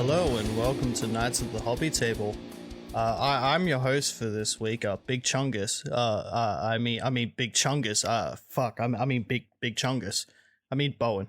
Hello and welcome to Knights of the Hobby Table. I'm your host for this week, Big Chungus. I mean Big Chungus. Big Chungus. I mean Bowen.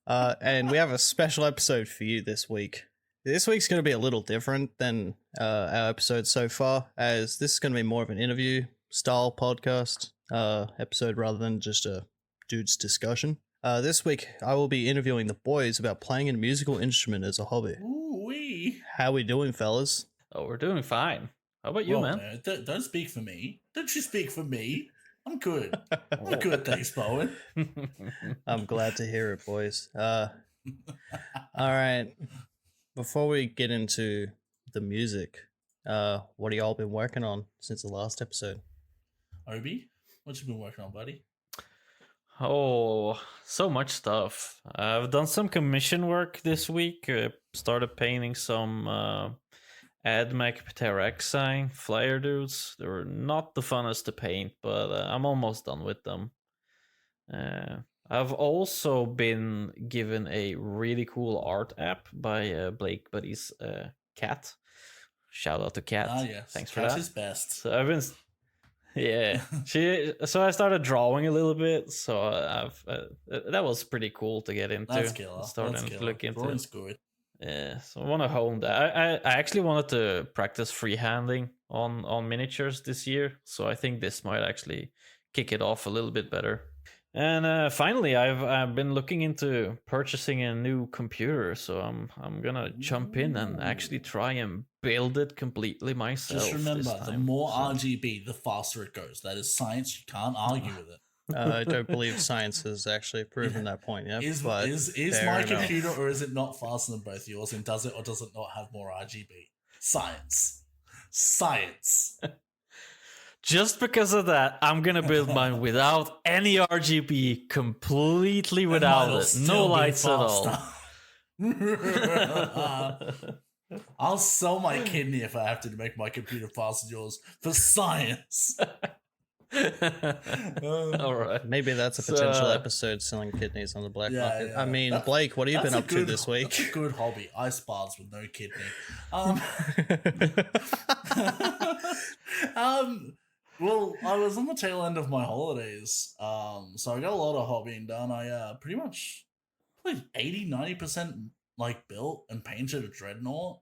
And we have a special episode for you this week. This week's going to be a little different than our episodes so far, as this is going to be more of an interview style podcast episode rather than just a dude's discussion. This week, I will be interviewing the boys about playing a musical instrument as a hobby. Ooh-wee. How we doing, fellas? Oh, we're doing fine. How about you, man? Don't speak for me. Don't you speak for me. I'm good. I'm good, thanks, Bowen. I'm glad to hear it, boys. All right. Before we get into the music, what have y'all been working on since the last episode? Obi, what you been working on, buddy? Oh, so much stuff. I've done some commission work this week. Started painting some AdMech Pteroxine flyer dudes. They were not the funnest to paint, but I'm almost done with them. I've also been given a really cool art app by Blake Buddy's Cat. Shout out to Cat. Ah, yes. Thanks for Cat that. is best. So I've been, yeah. So I started drawing a little bit. So I've that was pretty cool to get into. That's killer. Starting That's to killer. look into. Drawing's good. Yeah, so I want to hone that. I actually wanted to practice freehanding on miniatures this year, so I think this might actually kick it off a little bit better. And finally, I've been looking into purchasing a new computer, so I'm gonna jump in and actually try and build it completely myself. Just remember, this the time. more RGB, the faster it goes. That is science. You can't argue with it. I don't believe science has actually proven that point yet. Is but my enough. computer, or is it not faster than both yours? And does it or does it not have more RGB? Science. Just because of that, I'm gonna build mine without any RGB, completely without it, no lights at all. I'll sell my kidney if I have to make my computer faster than yours for science. All right. Maybe that's a potential episode, selling kidneys on the black market. yeah. I mean, Blake, what have you been up to this week? That's a good hobby. Ice baths with no kidney. Well, I was on the tail end of my holidays, so I got a lot of hobbying done. I pretty much like 80-90% like built and painted a Dreadnought,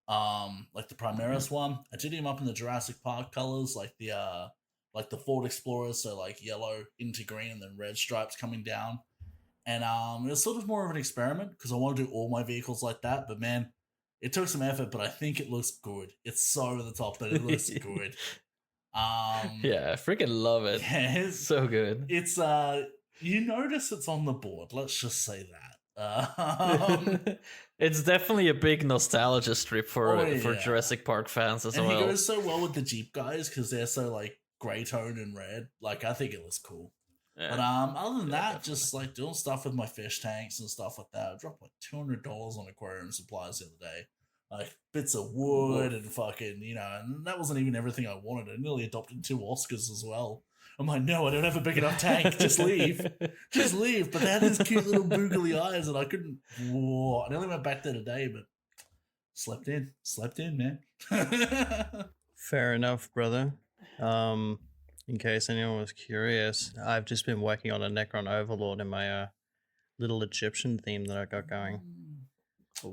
like the Primaris one. I did him up in the Jurassic Park colors, like the Ford Explorer, so like yellow into green and then red stripes coming down. And it was sort of more of an experiment because I want to do all my vehicles like that. But man, it took some effort, but I think it looks good. It's so over the top, but it looks good. Yeah, I freaking love it. Yeah, It's so good. It's you notice it's on the board. Let's just say that. It's definitely a big nostalgia strip for yeah. Jurassic Park fans as And well. he goes so well with the Jeep guys because they're so like gray tone and red. Like I think it looks cool. Yeah. But other than that, definitely. just like doing stuff with my fish tanks and stuff like that. I dropped like $200 on aquarium supplies the other day. Like bits of wood and fucking, and that wasn't even everything I wanted. I nearly adopted 2 Oscars as well. I'm like, no, I don't have a big enough tank. Just leave. Just leave. But they had these cute little googly eyes and I couldn't. Whoa. I nearly went back there today, but slept in, man. Fair enough, brother. In case anyone was curious, I've just been working on a Necron Overlord in my little Egyptian theme that I got going.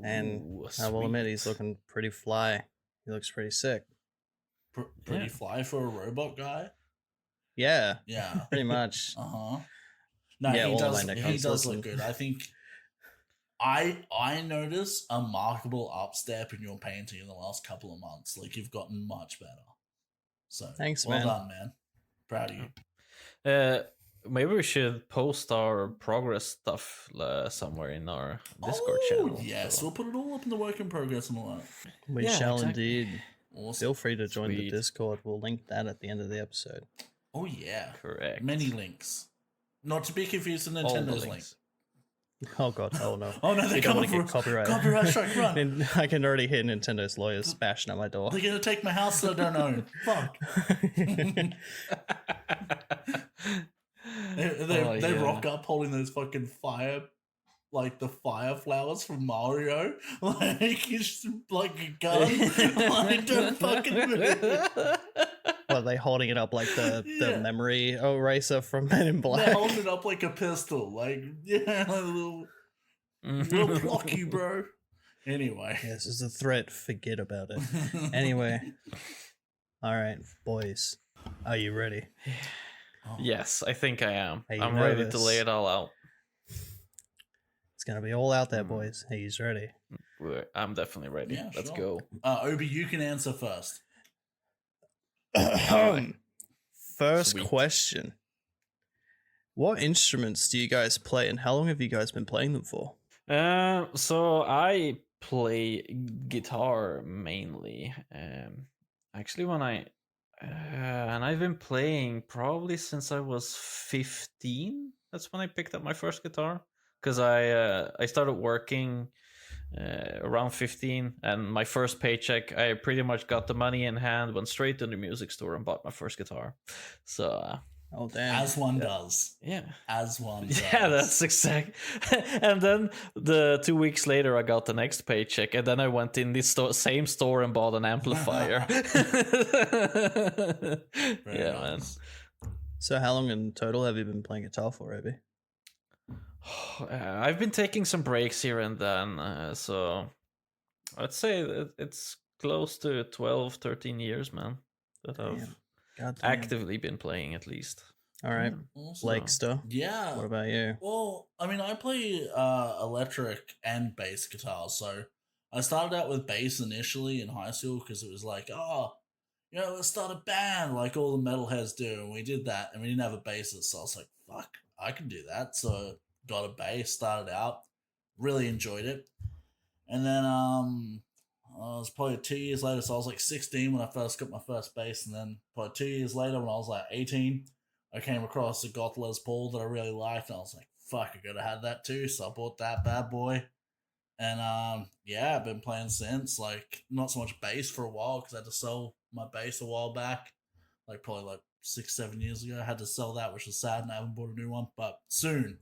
And Ooh, I will admit, sweet. he's looking pretty fly. He looks pretty sick. Pretty Yeah. fly for a robot guy. Yeah, Yeah. pretty much. Uh-huh. No, Yeah, he all of does. my He Necrons does listen. look good. I think I notice a markable upstep in your painting in the last couple of months. Like you've gotten much better. So Thanks, well man. done, man. Proud of you. Maybe we should post our progress stuff somewhere in our Discord channel. Yes, so- we'll put it all up in the work in progress and all that. We Yeah, shall exactly. indeed. Awesome. Feel free to join the Sweet. Discord. We'll link that at the end of the episode. Oh yeah. Correct. Many links. Not to be confused with All the Nintendo's link. links. Oh god, oh no. Oh no, We they're don't coming want to for get copyright. copyright strike. Run. And I can already hear Nintendo's lawyers bashing at my door. They're gonna take my house that I don't own. Fuck. They Oh, they yeah. rock up holding those fucking fire like the fire flowers from Mario. Like it's like a gun. Like don't fucking move. Well, they holding it up like the Yeah. memory eraser from Men in Black. They're holding it up like a pistol. Like yeah, like we'll block you, bro. Anyway. Yes, it's a threat. Forget about it. Anyway. All right, boys. Are you ready? Oh. Yes, I think I am. Are you I'm ready to nervous? lay it all out. It's gonna be all out there, boys. He's ready. I'm definitely ready. Yeah, Let's sure. go. Obi, you can answer first. First Sweet. question. What instruments do you guys play and how long have you guys been playing them for? So I play guitar mainly. Actually, and I've been playing probably since I was 15. That's when I picked up my first guitar because I started working around 15, and my first paycheck, I pretty much got the money in hand, went straight to the music store, and bought my first guitar. So Oh damn. As one does. yeah. As one does. Yeah, that's exact. And then the 2 weeks later, I got the next paycheck, and then I went in this same store and bought an amplifier. Very Yeah, man. nice. So how long in total have you been playing guitar for, Obi? I've been taking some breaks here and then, so I'd say that it's close to 12, 13 years, man, that I've Damn. God damn. actively been playing at least. All right. Also, Blakester, yeah. what about you? Well, I mean, I play electric and bass guitar. So I started out with bass initially in high school because it was like, oh, you know, let's start a band like all the metalheads do. And we did that, and we didn't have a bassist. So I was like, fuck, I can do that. So got a bass, started out, really enjoyed it. And then I was probably 2 years later. So I was like 16 when I first got my first bass. And then probably 2 years later when I was like 18, I came across a Goth Les Paul that I really liked, and I was like, fuck, I gotta have that too. So I bought that bad boy. And yeah, I've been playing since. Like, not so much bass for a while because I had to sell my bass a while back. Like, probably like 6-7 years ago. I had to sell that, which was sad, and I haven't bought a new one. But soon.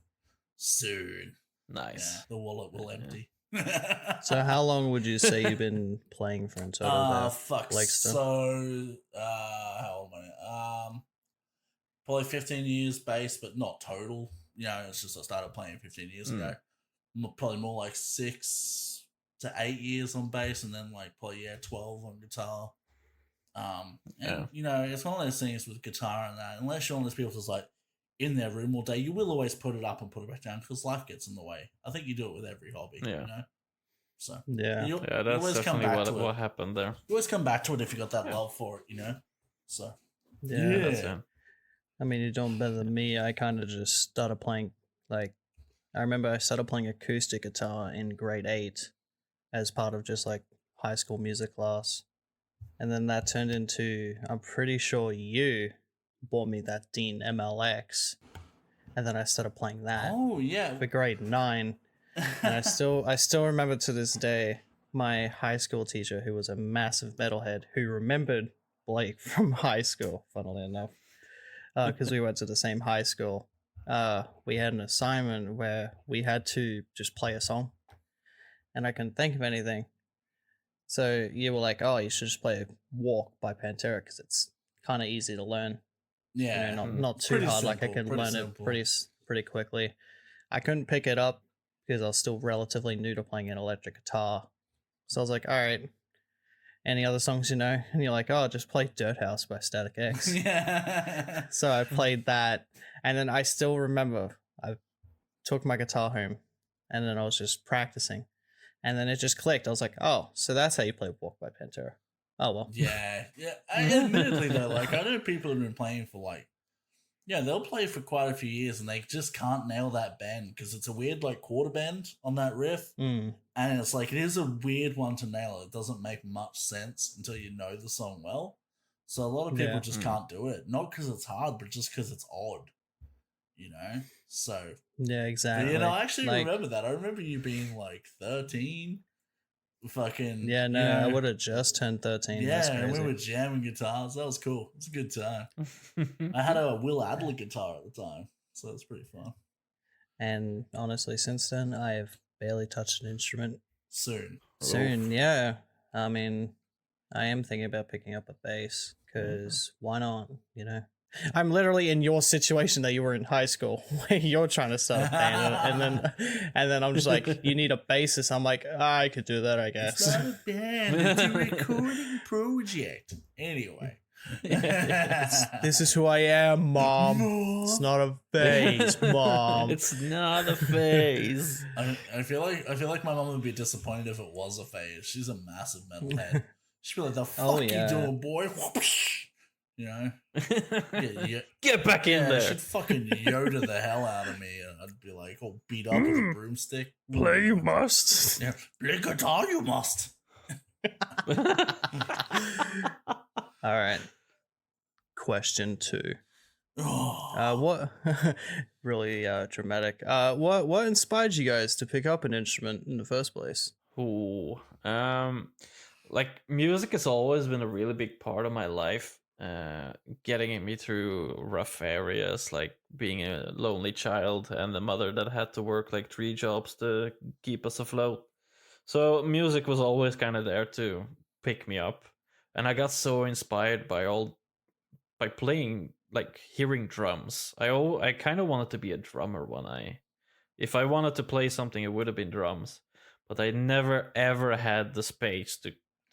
Yeah, Nice. the wallet will empty. So how long would you say you've been playing for in total there? Fuck. Blakester? So, how old am I? Probably 15 years bass, but not total. You know, it's just I started playing 15 years ago. Probably more like 6 to 8 years on bass, and then like probably 12 on guitar. And Yeah. you know, it's one of those things with guitar and that. Unless you're one of those people that's like in their room all day, you will always put it up and put it back down because life gets in the way. I think you do it with every hobby. Yeah. You know. So Yeah. you'll Yeah, that's always come definitely back to what it. happened there. You always come back to it if you got that Yeah. love for it. You know. So Yeah. That's Yeah. it. I mean, you're doing better than me. I kind of just started playing, like, I remember I started playing acoustic guitar in grade 8 as part of just like high school music class. And then that turned into, I'm pretty sure you bought me that Dean MLX. And then I started playing that oh yeah. for grade 9. And I still remember to this day my high school teacher, who was a massive metalhead, who remembered Blake from high school, funnily enough, because we went to the same high school. We had an assignment where we had to just play a song, and I couldn't think of anything. So you were like, "Oh, you should just play "Walk" by Pantera because it's kind of easy to learn. Yeah. You know, not too Pretty hard. Like I simple, could pretty learn simple. it pretty quickly. I couldn't pick it up because I was still relatively new to playing an electric guitar. So I was like, "All right, any other songs you know?" And you're like, "Oh, just play Dirt House by Static X." yeah. So I played that, and then I still remember I took my guitar home, and then I was just practicing, and then it just clicked. I was like, "Oh, so that's how you play Walk by Pantera." Oh well. Yeah. Admittedly though, like I know people who've been playing for like, yeah, they'll play for quite a few years and they just can't nail that bend because it's a weird like quarter bend on that riff, Mm, and it's like it is a weird one to nail. It doesn't make much sense until you know the song well. So a lot of people Yeah. just can't do it, not because it's hard, but just because it's odd. You know. So yeah, but, exactly. you know, I actually Like, remember that. I remember you being like 13. Fucking yeah, no, you know, I would have just turned 13. That's yeah, and we crazy. were jamming guitars. That was cool. It was a good time. I had a Will Adler guitar at the time, so that's pretty fun. And honestly, since then, I have barely touched an instrument. Soon. Soon, yeah. I mean, I am thinking about picking up a bass because why not? You know, I'm literally in your situation that you were in high school, where you're trying to start a band, and then I'm just like, you need a bassist. I'm like, I could do that, I guess. It's not a band, it's a recording project. Anyway. This is who I am, Mom. It's not a phase, Mom. It's not a phase. I feel like my mom would be disappointed if it was a phase. She's a massive metalhead. She'd be like, "The fuck you doing, boy?" You know, Get back in there. She'd fucking Yoda the hell out of me, and I'd be like, all beat up with a broomstick. Play you must. Yeah, play guitar you must. All right. Question 2. Oh. What really dramatic. What inspired you guys to pick up an instrument in the first place? Ooh. Like music has always been a really big part of my life. Getting me through rough areas, like being a lonely child and the mother that had to work like 3 jobs to keep us afloat. So music was always kind of there to pick me up. And I got so inspired by playing, like hearing drums. I kind of wanted to be a drummer if I wanted to play something, it would have been drums. But I never ever had the space to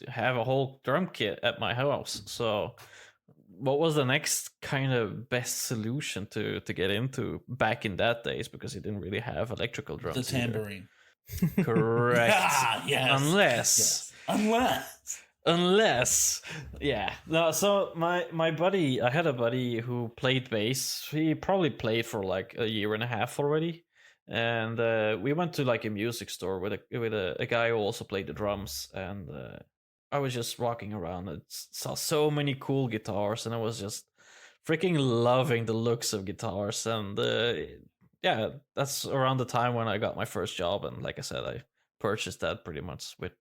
have a whole drum kit at my house. So what was the next kind of best solution to get into back in that days, because you didn't really have electrical drums? The tambourine. Correct. Yes. Unless, yeah. No, so my buddy, I had a buddy who played bass. He probably played for like a year and a half already. And we went to like a music store with a guy who also played the drums. And I was just walking around and saw so many cool guitars. And I was just freaking loving the looks of guitars. And yeah, that's around the time when I got my first job. And like I said, I purchased that pretty much with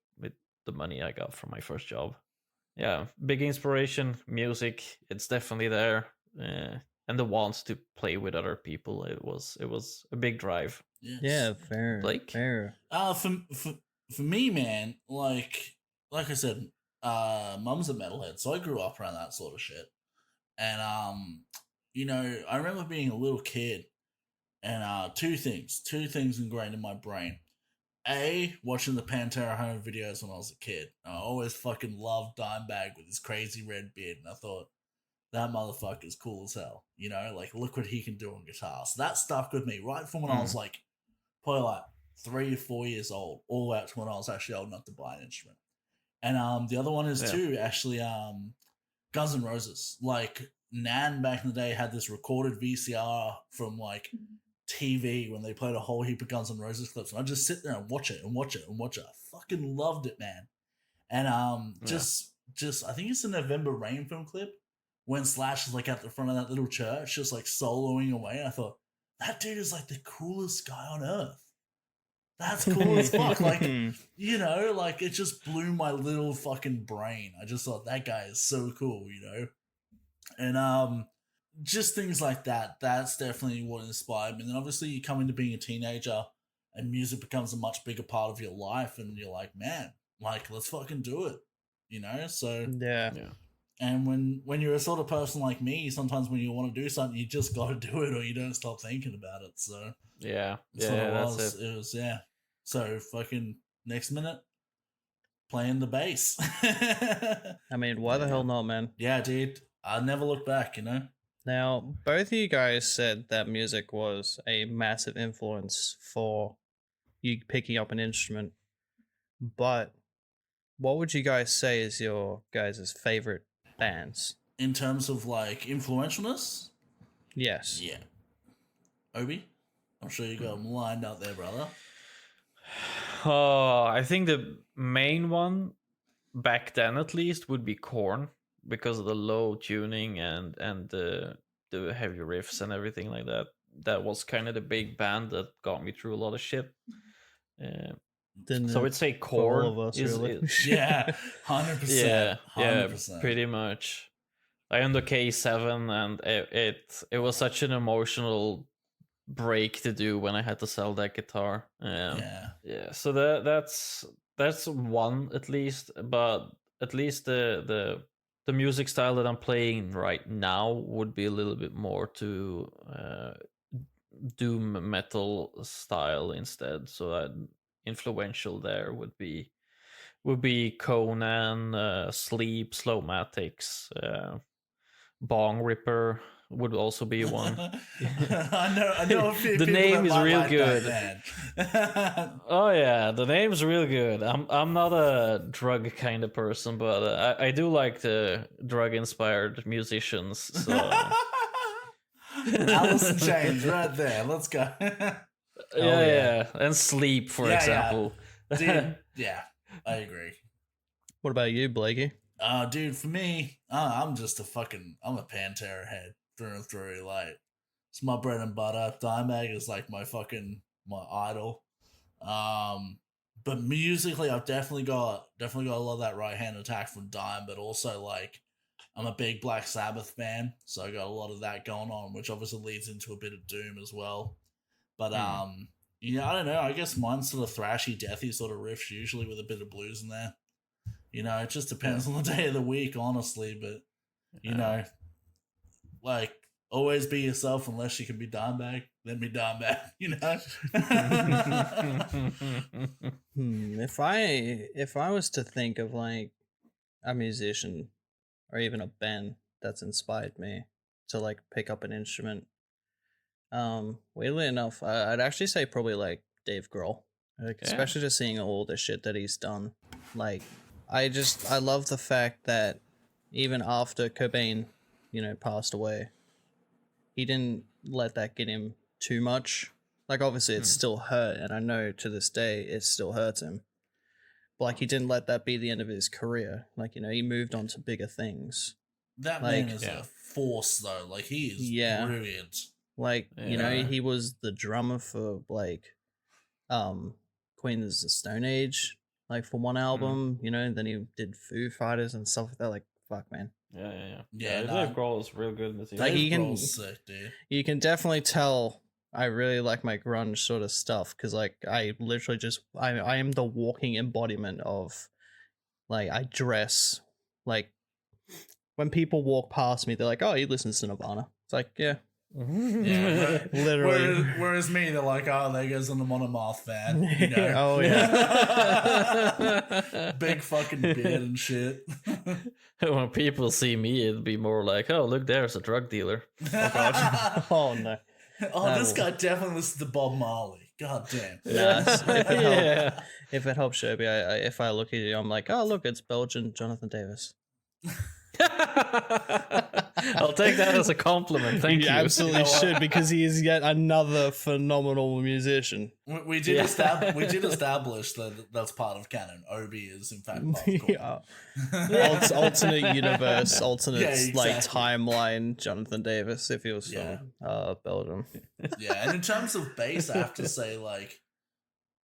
the money I got from my first job. Yeah, big inspiration, music. It's definitely there, and the want to play with other people. It was a big drive. Yes. Yeah, fair. Blake? Fair. For me, man, like I said, mum's a metalhead, so I grew up around that sort of shit. And you know, I remember being a little kid, and two things ingrained in my brain. A, watching the Pantera home videos when I was a kid. I always fucking loved Dimebag with his crazy red beard, and I thought, that motherfucker's cool as hell. You know, like, look what he can do on guitar. So that stuck with me right from when I was like, probably like 3 or 4 years old, all the way up to when I was actually old enough to buy an instrument. And the other one is too, actually, Guns N' Roses. Like, Nan back in the day had this recorded VCR from like TV when they played a whole heap of Guns N' Roses clips, and I just sit there and watch it. I fucking loved it, man. And just I think it's the November Rain film clip when Slash is like at the front of that little church, just like soloing away. I thought, that dude is like the coolest guy on earth. That's cool as fuck. Like, you know, like it just blew my little fucking brain. I just thought that guy is so cool, you know. And just things like that. That's definitely what inspired me. And then obviously you come into being a teenager and music becomes a much bigger part of your life, and you're like, man, like, let's fucking do it. You know? So Yeah. and when you're a sort of person like me, sometimes when you want to do something, you just gotta do it or you don't stop thinking about it. So that's what it was. Yeah. So fucking next minute, playing the bass. I mean, why the hell not, man? Yeah, dude. I never look back, you know? Now, both of you guys said that music was a massive influence for you picking up an instrument. But what would you guys say is your guys' favorite bands? In terms of like influentialness? Yes. Yeah. Obi? I'm sure you got them lined up there, brother. Oh, I think the main one back then, at least, would be Korn, because of the low tuning and the heavy riffs and everything like that. That was kind of the big band that got me through a lot of shit. So I'd say Korn all of us, is really. Yeah, 100%. Yeah, 100%. pretty much. I owned a K7, and it was such an emotional break to do when I had to sell that guitar. Yeah. Yeah, so that's one at least, but at least the music style that I'm playing right now would be a little bit more to doom metal style instead. So that influential there would be Conan, Sleep, Slowmatics, Bong Ripper would also be one. I know a few The people name that is might real like good. that band. Oh yeah, the name's real good. I'm not a drug kind of person, but I do like the drug inspired musicians. So Alice in Chains, right there. Let's go. yeah, and Sleep, for Yeah, yeah. example. Dude, yeah, I agree. What about you, Blakey? Dude, for me, I'm just I'm a Pantera head through and through. Like, it's my bread and butter. Dimebag is like my idol. But musically, I've definitely got a lot of that right hand attack from Dime, but also like I'm a big Black Sabbath fan, so I got a lot of that going on, which obviously leads into a bit of Doom as well. But I don't know. I guess mine's sort of thrashy, deathy sort of riffs, usually with a bit of blues in there. It just depends on the day of the week, honestly. But like, always be yourself unless you can be Dimebag. Then be Dimebag. If I was to think of like a musician or even a band that's inspired me to like pick up an instrument, weirdly enough, I'd actually say probably like Dave Grohl, like, especially just seeing all the shit that he's done. Like, I love the fact that even after Cobain, passed away, he didn't let that get him too much. Like, obviously it still hurt, and I know to this day it still hurts him. But like, he didn't let that be the end of his career. Like, he moved on to bigger things. That man is a force, though. Like, he is brilliant. Like, he was the drummer for like Queen's The Stone Age, like, for one album, then he did Foo Fighters and stuff like that. Like, fuck, man. Yeah. Dave Grohl is real good in this. Like, sick, dude. You can definitely tell I really like my grunge sort of stuff, because like I literally just I am the walking embodiment of, like, I dress like, when people walk past me, they're like, "Oh, you listen to Nirvana." It's like, yeah. Literally. Whereas me, they're like, "Oh, there goes an Monomath fan." Oh yeah. Big fucking beard and shit. When people see me, it'd be more like, "Oh, look, there's a drug dealer." Oh god. Oh no. Oh, this guy definitely listens to Bob Marley. God damn. If it helps, Shelby, if I look at you, I'm like, "Oh, look, it's Belgian Jonathan Davis." I'll take that as a compliment. Thank you. Absolutely should, because he is yet another phenomenal musician. We did establish that that's part of canon. Obi is in fact part of alternate universe, alternate like exactly. timeline. Jonathan Davis, if he was from Belgium. Yeah, and in terms of bass, I have to say, like,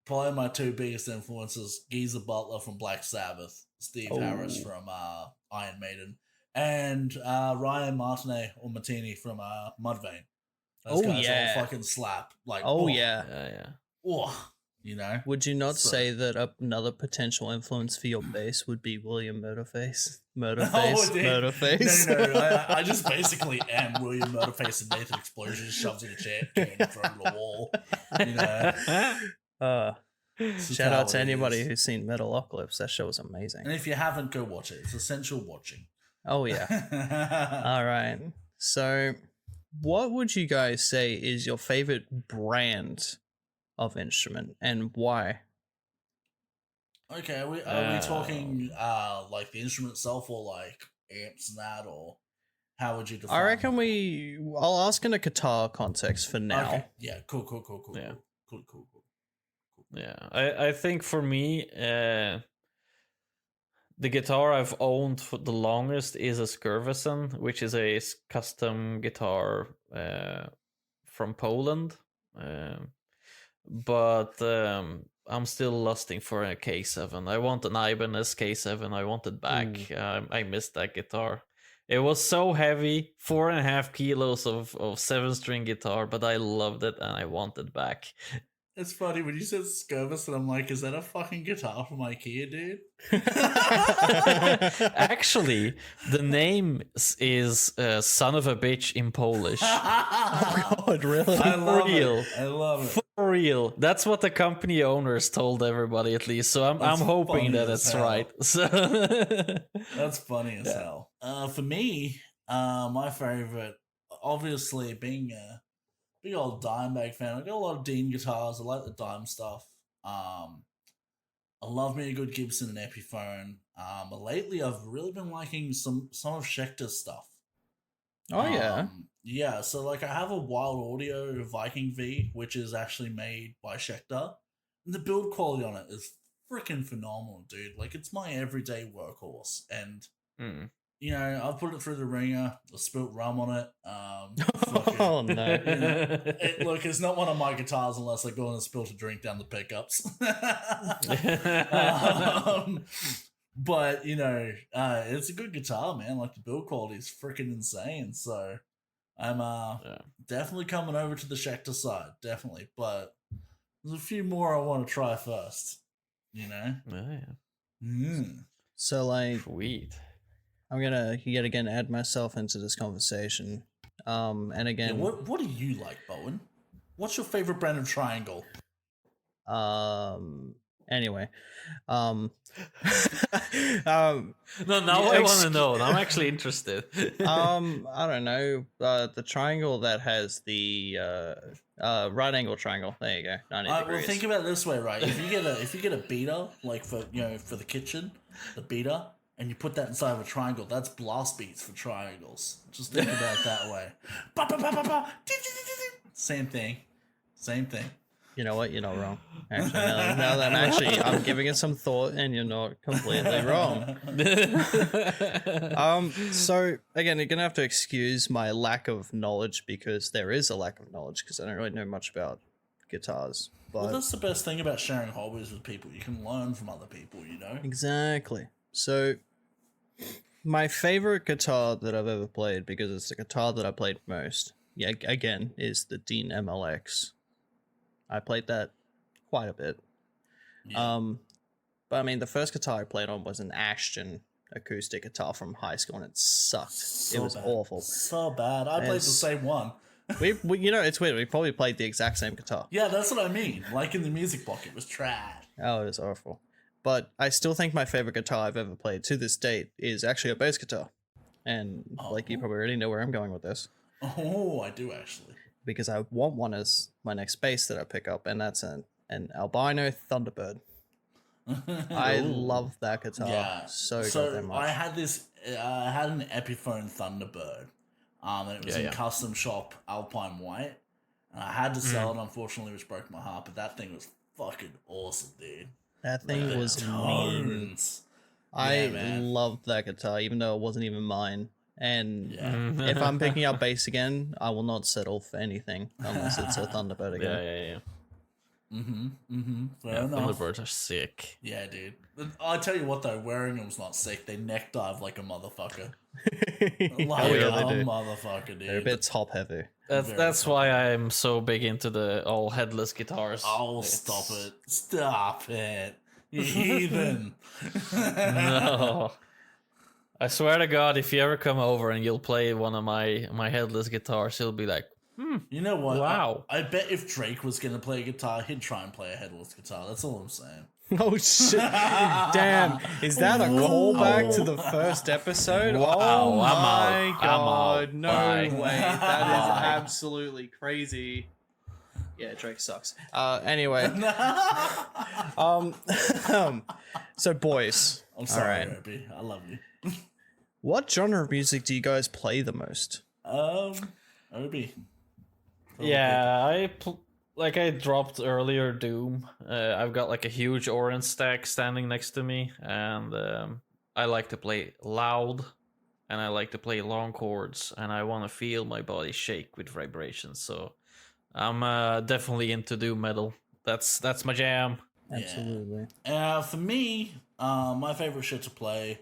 probably my two biggest influences: Geezer Butler from Black Sabbath, Steve Harris from Iron Maiden, and Ryan Martini from Mudvayne. Those guys all fucking slap. Like, yeah. Would you not say that another potential influence for your bass would be William Murderface? Murderface. No. I just basically am William Murderface and Nathan Explosion shoves in a chair and throws it at the wall. Shout out to anybody who's seen Metalocalypse. That show is amazing. And if you haven't, go watch it. It's essential watching. Oh yeah. All right. So, what would you guys say is your favorite brand of instrument, and why? Okay, are we talking like the instrument itself, or like amps and that, or how would you define? I reckon I'll ask in a guitar context for now. Okay. Yeah, cool. Yeah. Cool. Yeah, I think for me, the guitar I've owned for the longest is a Skirvison, which is a custom guitar from Poland. But I'm still lusting for a K7. I want an Ibanez K7. I want it back. I missed that guitar. It was so heavy, 4.5 kilos of 7-string guitar, but I loved it and I want it back. It's funny when you said Scurvus, and I'm like, is that a fucking guitar from IKEA, dude? Actually, the name is son of a bitch in Polish. Oh God, really? I love real. it. I love it. For real. That's what the company owners told everybody, at least. So I'm That's hoping funny that as it's hell. right. So That's funny as hell. For me, my favorite, obviously, being a big old Dimebag fan, I got a lot of Dean guitars. I like the Dime stuff. I love me a good Gibson and Epiphone. But lately, I've really been liking some of Schecter's stuff. Oh yeah. Yeah, so like I have a Wild Audio Viking V, which is actually made by Schecter. And the build quality on it is freaking phenomenal, dude. Like it's my everyday workhorse. And you know, I've put it through the ringer, I spilt rum on it. Oh no. Look, it's not one of my guitars unless I go and spill a drink down the pickups. But you know, it's a good guitar, man. Like the build quality is freaking insane. So I'm definitely coming over to the Schecter side, definitely. But there's a few more I want to try first. You know. So like, Sweet. I'm gonna yet again add myself into this conversation. And Yeah, again, what do you like, Bowen? What's your favorite brand of triangle? anyway, No, now I want to know. I'm actually interested. I don't know, the triangle that has the right angle triangle. There you go, 90 Well, degrees. think about it this way, right? If you get a beater, like for for the kitchen, the beater, and you put that inside of a triangle, that's blast beats for triangles. Just think about it that way. Ba, ba, ba, ba, ba. Same thing. Same thing. You know what? You're not wrong. Actually, now that I'm giving it some thought, and you're not completely wrong. So again, you're gonna have to excuse my lack of knowledge because there is a lack of knowledge because I don't really know much about guitars. But Well, that's the best thing about sharing hobbies with people. You can learn from other people, you know? exactly. So my favorite guitar that I've ever played, because it's the guitar that I played most, yeah, again, is the Dean MLX. I played that quite a bit. Yeah. But I mean, the first guitar I played on was an Ashton acoustic guitar from high school, and it sucked. So it was bad. awful. So bad. I played the It's- same one. we, you know, it's weird. We probably played the exact same guitar. Yeah, that's what I mean. Like in the music book, it was trash. Oh, it was awful. But I still think my favorite guitar I've ever played to this date is actually a bass guitar. And like you probably already know where I'm going with this, Oh, I do actually. because I want one as my next bass that I pick up, and that's an albino Thunderbird. I love that guitar Yeah. so So goddamn much. I had this. I had an Epiphone Thunderbird, and it was in custom shop Alpine White, and I had to sell it, unfortunately, which broke my heart. But that thing was fucking awesome, dude. That thing The was mean. tones. I man. loved that guitar, even though it wasn't even mine. And Yeah. if I'm picking up bass again, I will not settle for anything unless it's a Thunderbird again. Yeah. Fair Yeah, enough. Thunderbirds are sick. Yeah, dude. I tell you what though, wearing them's not sick. They neck dive like a motherfucker. Like yeah, a they do. motherfucker, dude. They're a bit top heavy. Very That's why I'm so big into the all headless guitars. Oh, It's- stop it. Stop it. You heathen. No. I swear to God, if you ever come over and you'll play one of my headless guitars, you'll be like, You know what? Wow. I bet if Drake was going to play a guitar, he'd try and play a headless guitar. That's all I'm saying. Oh shit! Damn, is that a callback to the first episode? Wow, Oh I'm my out. god! I'm No out. way! Bye. That is Bye. absolutely crazy. Yeah, Drake sucks. Anyway, so boys, I'm sorry, Alright. Opie. I love you. what genre of music do you guys play the most? Opie. yeah, I dropped earlier Doom. I've got like a huge orange stack standing next to me, and I like to play loud, and I like to play long chords, and I want to feel my body shake with vibrations. So I'm definitely into doom metal. That's my jam. Absolutely. For me, my favorite shit to play,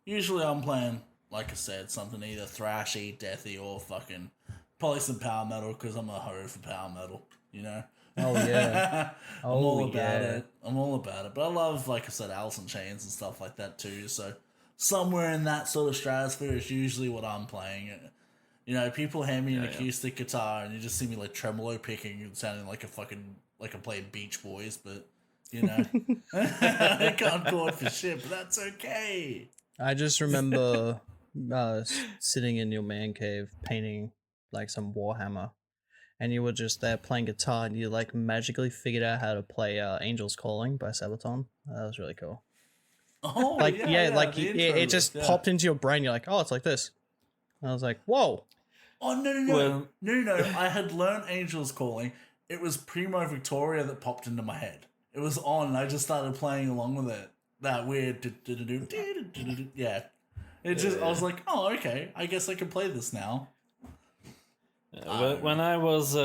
usually I'm playing like I said, something either thrashy, deathy, or fucking probably some power metal because I'm a hoe for power metal. You know. Oh, yeah. I'm all Oh, about yeah. it. I'm all about it. But I love, like I said, Alice in Chains and stuff like that too. So somewhere in that sort of stratosphere is usually what I'm playing. You know, people hand me an acoustic guitar and you just see me like tremolo picking and sounding like a fucking like I'm playing Beach Boys, but you know, I can't chord for shit, but that's okay. I just remember sitting in your man cave painting like some Warhammer, and you were just there playing guitar, and you like magically figured out how to play "Angels Calling" by Sabaton. That was really cool. Oh Like yeah, like the it, intro it just riff, yeah. popped into your brain. You're like, oh, it's like this. And I was like, whoa. Oh Well- no! I had learned Angels Calling. It was Primo Victoria that popped into my head. It was on, and I just started playing along with it. That weird, yeah. It just, I was like, oh, okay. I guess I can play this now. When I was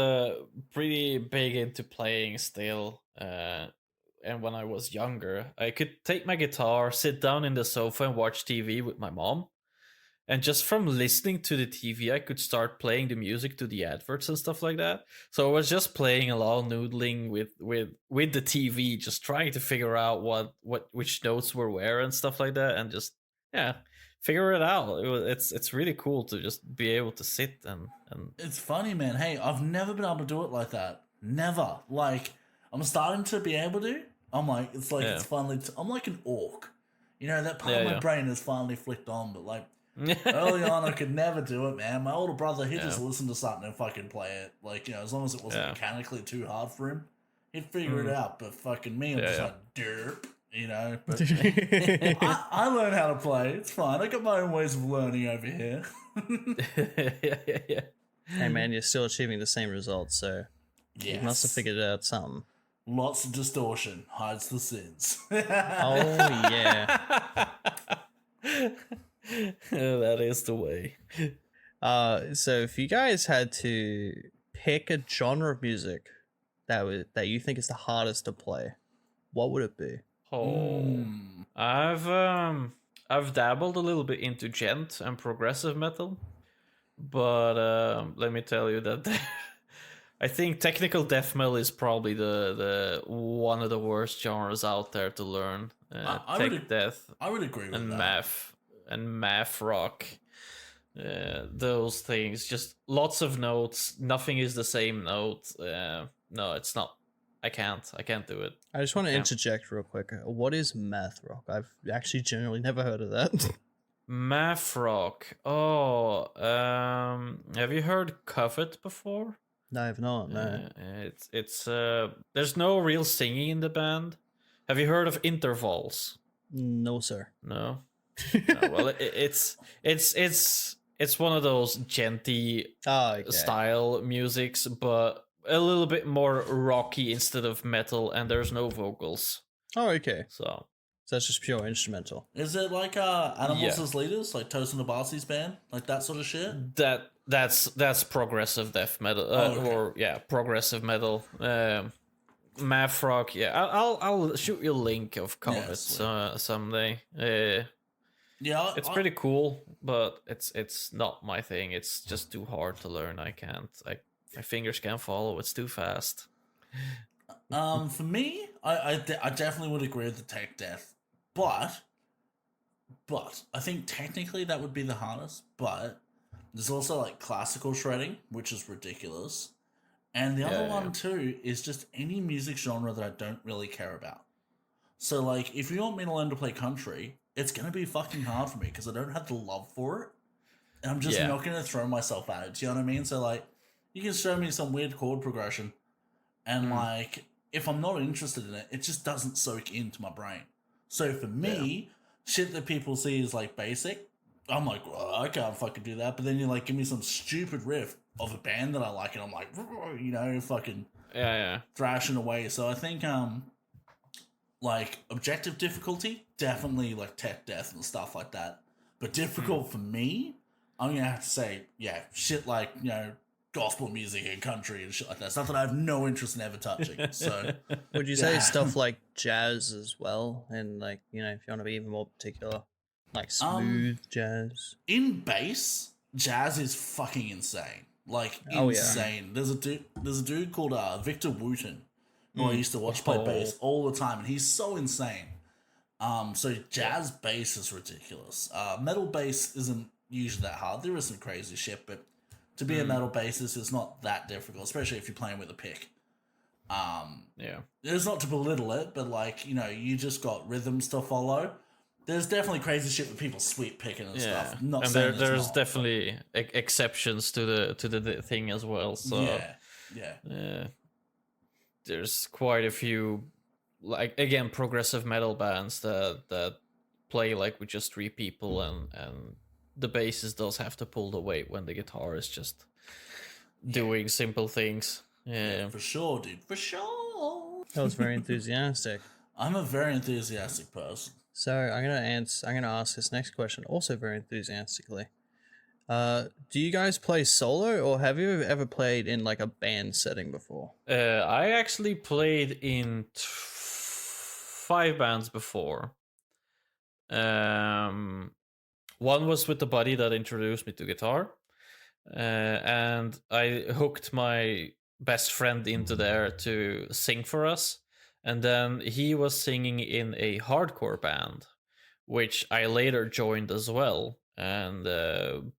pretty big into playing still, and when I was younger, I could take my guitar, sit down in the sofa, and watch TV with my mom. And just from listening to the TV, I could start playing the music to the adverts and stuff like that. So I was just playing along, noodling with the TV, just trying to figure out which notes were where and stuff like that, and just figure it out. It's really cool to just be able to sit and It's funny, man. Hey, I've never been able to do it like that. Never. Like, I'm starting to be able to. I'm like, it's like, it's finally, I'm like an orc. You know, that part of my brain is finally flicked on, but like, early on, I could never do it, man. My older brother, he'd just listen to something and fucking play it. Like, you know, as long as it wasn't mechanically too hard for him, he'd figure it out. But fucking me, I'm just like, derp, you know. But I learned how to play. It's fine. I got my own ways of learning over here. yeah. Hey man, you're still achieving the same results, so you must have figured out something. Lots of distortion hides the sins. Oh yeah. That is the way. So if you guys had to pick a genre of music that you think is the hardest to play, what would it be? Oh, I've dabbled a little bit into gent and progressive metal, but let me tell you that I think technical death metal is probably the one of the worst genres out there to learn. Tech death I would agree with and that. math rock. Those things, just lots of notes. Nothing is the same note. No, it's not. I can't do it. I just want to interject real quick. What is math rock? I've actually generally never heard of that. Math rock. Oh, have you heard Covet before? No, I've not. No. It's there's no real singing in the band. Have you heard of Intervals? No, sir. No. No, well, it's one of those genty style musics, but a little bit more rocky instead of metal, and there's no vocals. Oh, okay. So that's just pure instrumental. Is it like Animals as Leaders, like Tosin Abasi's band, like that sort of shit? That's progressive death metal, or progressive metal. Math rock. Yeah, I'll shoot you a link of Comet someday. Yeah, it's pretty cool, but it's not my thing. It's just too hard to learn. I can't. My fingers can't follow. It's too fast. For me, I definitely would agree with the tech death, but I think technically that would be the hardest. But there's also like classical shredding, which is ridiculous, and the other one too is just any music genre that I don't really care about. So like, if you want me to learn to play country, it's gonna be fucking hard for me because I don't have the love for it, and I'm just not gonna throw myself at it. Do you know what I mean? So like, you can show me some weird chord progression, and like, if I'm not interested in it, it just doesn't soak into my brain. So for me, shit that people see is like basic. I'm like, well, I can't fucking do that. But then you like give me some stupid riff of a band that I like, and I'm like, you know, fucking thrashing away. So I think like objective difficulty, definitely like tech death and stuff like that. But difficult for me, I'm gonna have to say, shit like, you know, gospel music and country and shit like that. Stuff that I have no interest in ever touching. So would you say stuff like jazz as well? And like, you know, if you want to be even more particular. Like smooth jazz. In bass, jazz is fucking insane. Like Oh, yeah. insane. There's a dude called Victor Wooten who I used to watch play bass all the time, and he's so insane. So jazz bass is ridiculous. Metal bass isn't usually that hard. There is some crazy shit, but to be a metal bassist is not that difficult, especially if you're playing with a pick. Yeah. It's not to belittle it, but like, you know, you just got rhythms to follow. There's definitely crazy shit with people sweep picking and Yeah, stuff. Not and saying there's not, definitely exceptions to the thing as well. So yeah. There's quite a few, like, again, progressive metal bands that play like with just 3 people, and the bassist does have to pull the weight when the guitar is just doing simple things. Yeah. For sure, dude. For sure. That was very enthusiastic. I'm a very enthusiastic person. So I'm gonna ask this next question also very enthusiastically. Do you guys play solo, or have you ever played in like a band setting before? I actually played in 5 bands before. One was with the buddy that introduced me to guitar, and I hooked my best friend into there to sing for us, and then he was singing in a hardcore band, which I later joined as well and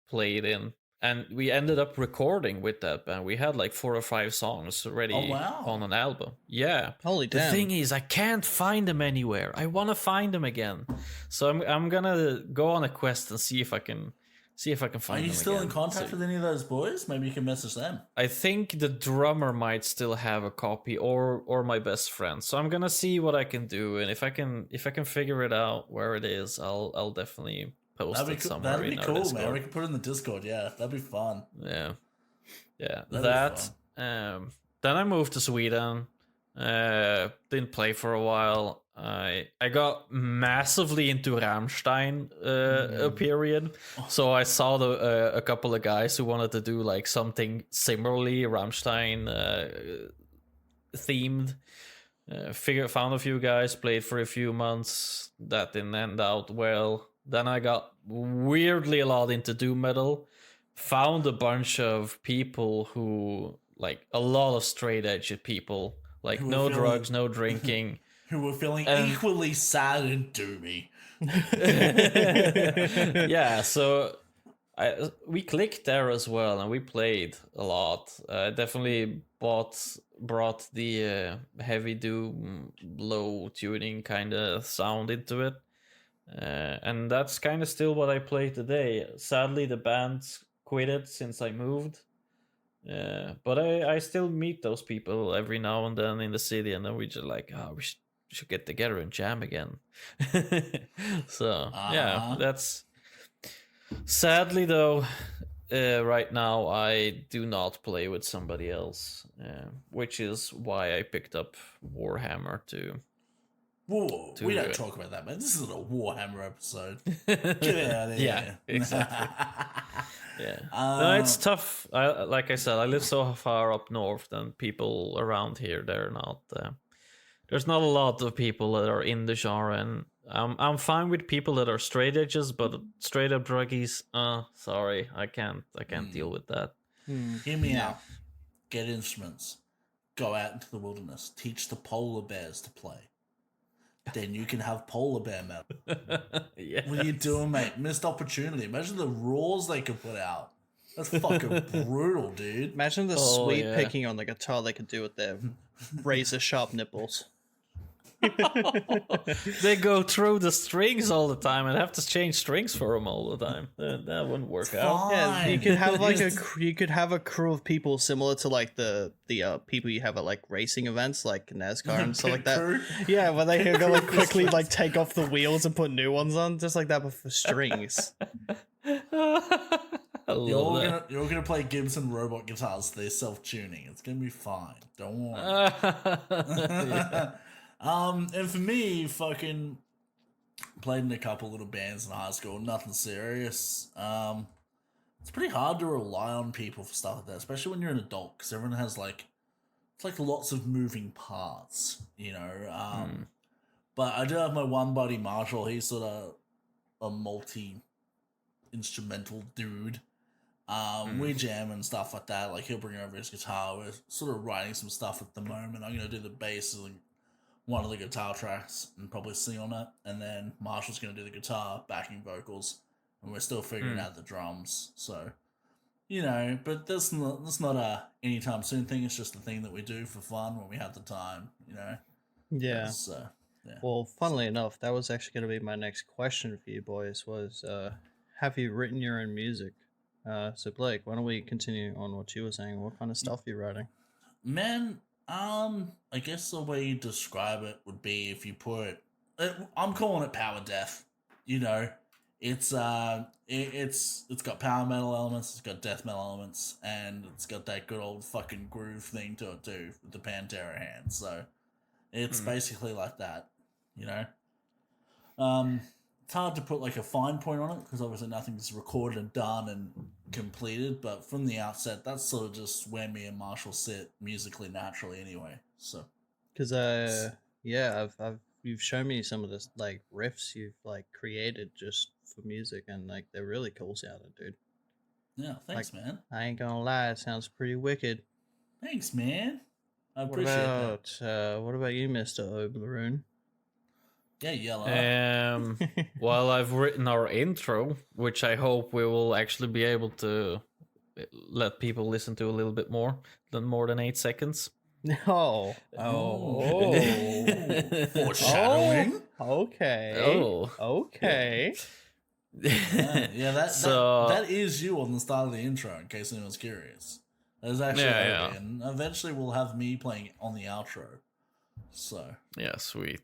played in. And we ended up recording with that band. We had like 4 or 5 songs ready on an album. Yeah. Holy damn. The thing is, I can't find them anywhere. I want to find them again. So I'm gonna go on a quest and see if I can find them. Are you still again. in contact with any of those boys? Maybe you can message them. I think the drummer might still have a copy, or my best friend. So I'm gonna see what I can do, and if I can figure it out where it is, I'll definitely post it somewhere. That'd be in our cool, Discord. man. We can put it in the Discord. Yeah, that'd be fun. Yeah. That'd be Then I moved to Sweden. Didn't play for a while. I got massively into Rammstein a period. So I saw a couple of guys who wanted to do like something similarly Rammstein themed. Found a few guys, played for a few months. That didn't end out well. Then I got weirdly a lot into doom metal. Found a bunch of people who, like, a lot of straight edge people, like Who were no feeling- drugs, no drinking. Who were feeling equally sad and doomy. Yeah, so we clicked there as well, and we played a lot. Definitely brought the heavy doom, low tuning kind of sound into it, and that's kind of still what I play today. Sadly, the band quitted since I moved, but I still meet those people every now and then in the city, and then we just like, we should get together and jam again. So yeah, that's sadly though. Right now, I do not play with somebody else, which is why I picked up Warhammer too. Whoa, we don't talk about that, man. This isn't a Warhammer episode. Get out of here. Yeah, exactly. Yeah, no, it's tough. Like I said, I live so far up north, and people around here, they're not. There's not a lot of people that are in the genre, and I'm fine with people that are straight edges, but straight up druggies, sorry, I can't deal with that. Hear me out. Get instruments. Go out into the wilderness. Teach the polar bears to play. Then you can have polar bear metal. Yeah. What are you doing, mate? Missed opportunity. Imagine the roars they could put out. That's fucking brutal, dude. Imagine the sweet picking on the guitar they could do with their razor sharp nipples. They go through the strings all the time and have to change strings for them all the time. That wouldn't work out. Yeah, you could have like a crew of people similar to like the people you have at like racing events like NASCAR and stuff like that. Crew? Yeah, where they can go like quickly like take off the wheels and put new ones on, just like that, but for strings. You're gonna play Gibson robot guitars. They're self-tuning. It's gonna be fine. Don't worry. Yeah. And for me, fucking played in a couple little bands in high school. Nothing serious. It's pretty hard to rely on people for stuff like that, especially when you're an adult, because everyone has like, it's like lots of moving parts, you know. But I do have my one buddy Marshall. He sort of a multi instrumental dude. We jam and stuff like that. Like he'll bring over his guitar. We're sort of writing some stuff at the moment. I'm gonna do the bass and one of the guitar tracks and probably sing on it, and then Marshall's gonna do the guitar, backing vocals, and we're still figuring out the drums. So, you know, but that's not a anytime soon thing. It's just a thing that we do for fun when we have the time. You know. Yeah. So, yeah. Well, funnily enough, that was actually going to be my next question for you boys. Was have you written your own music? So Blake, why don't we continue on what you were saying? What kind of stuff are you writing? Man, I guess the way you describe it would be if you put, I'm calling it power death. You know, it's got power metal elements, it's got death metal elements, and it's got that good old fucking groove thing to it too with the Pantera hands. So it's basically like that. You know, it's hard to put like a fine point on it because obviously nothing's recorded and done and completed, but from the outset that's sort of just where me and Marshall sit musically naturally anyway. So because you've shown me some of this like riffs you've like created just for music, and like they're really cool sounding, dude. Yeah, thanks, man. I ain't gonna lie, it sounds pretty wicked. Thanks, man. I appreciate that. What about you, Mr. Obleroon? Yeah, Yellow. Well, I've written our intro, which I hope we will actually be able to let people listen to a little bit more than 8 seconds. No. Foreshadowing. Okay. Okay. Yeah, that is you on the start of the intro, in case anyone's curious. There's actually Obi, and eventually we'll have me playing on the outro. So yeah, sweet.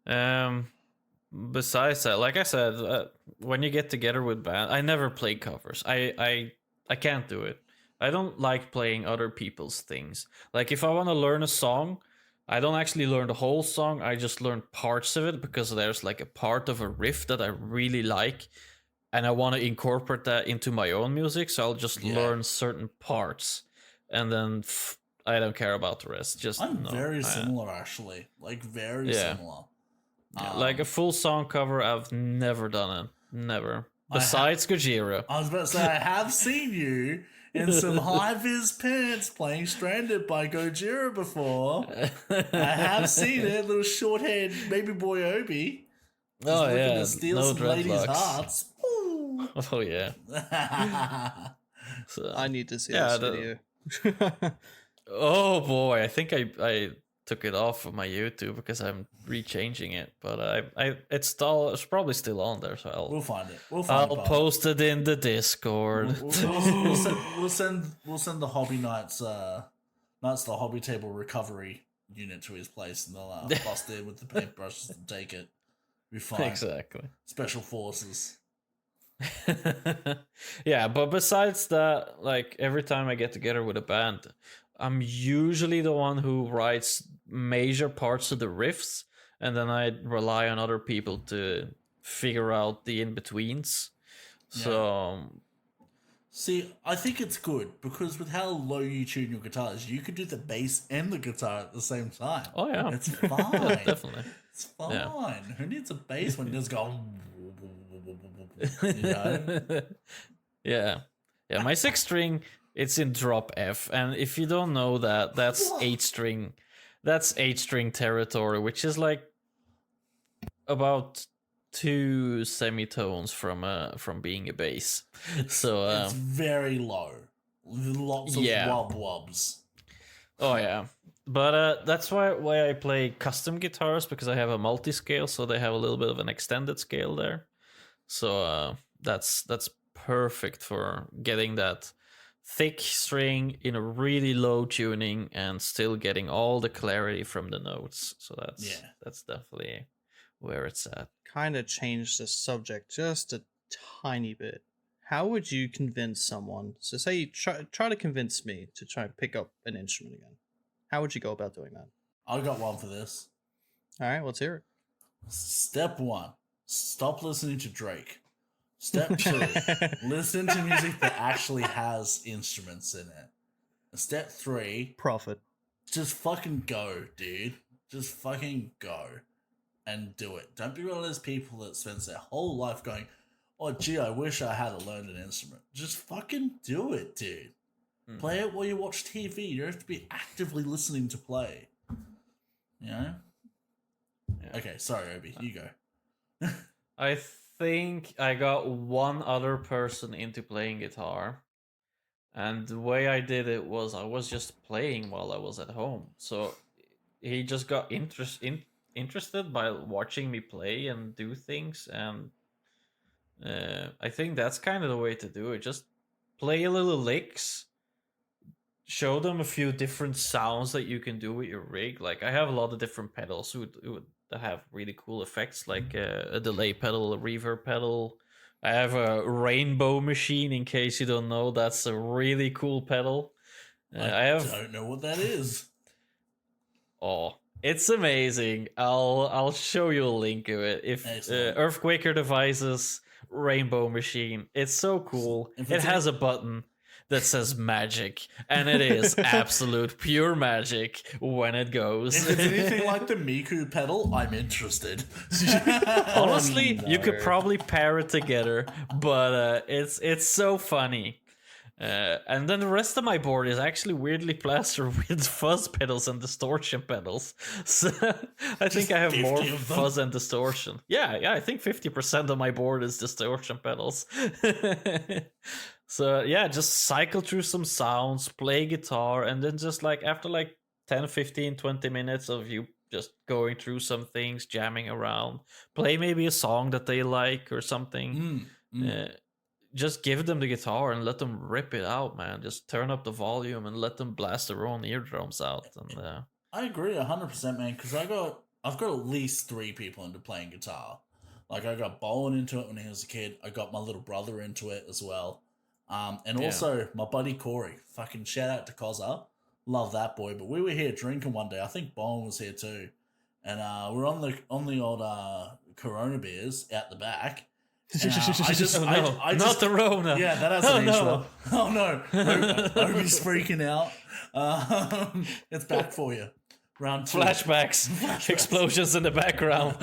Besides that, like I said, when you get together with band, I never play covers. I can't do it. I don't like playing other people's things. Like if I want to learn a song, I don't actually learn the whole song. I just learn parts of it because there's like a part of a riff that I really like, and I want to incorporate that into my own music. So I'll just learn certain parts, and then I don't care about the rest. I'm very similar, actually. Like very similar. Yeah, like a full song cover, I've never done it. Never. Besides Gojira. I was about to say, I have seen you in some high-vis pants playing Stranded by Gojira before. I have seen it, little short-haired baby boy Obi. Oh, yeah. To steal no some ladies' dreadlocks. hearts. Ooh. Oh, yeah. So, I need to see this video. Oh, boy. I think I took it off of my YouTube because I'm rechanging it, but it's probably still on there, so we'll find it. I'll post it in the Discord. We'll send the Hobby Knights the Hobby Table recovery unit to his place, and they'll bust in with the paintbrushes and take it. Be fine. Exactly. Special forces. Yeah, but besides that, like every time I get together with a band, I'm usually the one who writes major parts of the riffs, and then I rely on other people to figure out the in-betweens. Yeah. So, see, I think it's good because with how low you tune your guitars, you could do the bass and the guitar at the same time. Oh yeah, it's fine. Yeah, definitely, it's fine. Yeah. Who needs a bass when you just go? You know? Yeah. My 6th string. It's in drop F, and if you don't know that, that's 8 string. That's 8 string territory, which is like about 2 semitones from being a bass. So it's very low. Lots of wobs. Oh yeah, but that's why I play custom guitars, because I have a multi-scale, so they have a little bit of an extended scale there. So that's perfect for getting that thick string in a really low tuning and still getting all the clarity from the notes. So that's definitely where it's at. Kind of change the subject just a tiny bit. How would you convince someone? So say you try to convince me to try and pick up an instrument again. How would you go about doing that? I got one for this. All right, let's hear it. Step 1, stop listening to Drake. Step 2, listen to music that actually has instruments in it. Step 3, profit. Just fucking go, dude. Just fucking go. and do it. Don't be one of those people that spends their whole life going, "Oh, gee, I wish I had learned an instrument." Just fucking do it, dude. Play it while you watch TV. You don't have to be actively listening to play. You know? Yeah. Okay, sorry, Obi. You go. I think I got one other person into playing guitar. And the way I did it was I was just playing while I was at home. So he just got interested by watching me play and do things. And I think that's kind of the way to do it. Just play a little licks, show them a few different sounds that you can do with your rig. Like I have a lot of different pedals that have really cool effects, like a delay pedal, a reverb pedal. I have a rainbow machine, in case you don't know. That's a really cool pedal. I don't know what that is. Oh, it's amazing. I'll show you a link of it. If Earthquaker Devices rainbow machine, it's so cool. It has a button that says magic, and it is absolute pure magic when it goes. If it's anything like the Miku pedal, I'm interested. Honestly, you could probably pair it together, but it's so funny. And then the rest of my board is actually weirdly plastered with fuzz pedals and distortion pedals. So I think I have more fuzz and distortion. Yeah, I think 50% of my board is distortion pedals. So yeah, just cycle through some sounds, play guitar, and then just like after like 10, 15, 20 minutes of you just going through some things, jamming around, play maybe a song that they like or something. Just give them the guitar and let them rip it out, man. Just turn up the volume and let them blast their own eardrums out. And I agree 100%, man, because I've got at least 3 people into playing guitar. Like I got Bowen into it when he was a kid. I got my little brother into it as well. And also my buddy Corey. Fucking shout out to Koza. Love that boy. But we were here drinking one day. I think Bowen was here too. And we're on the old Corona beers out the back. Not the Rona. Yeah, that has an issue. Oh no, Obi's freaking out. It's back for you. Round 2. Flashbacks. Explosions in the background.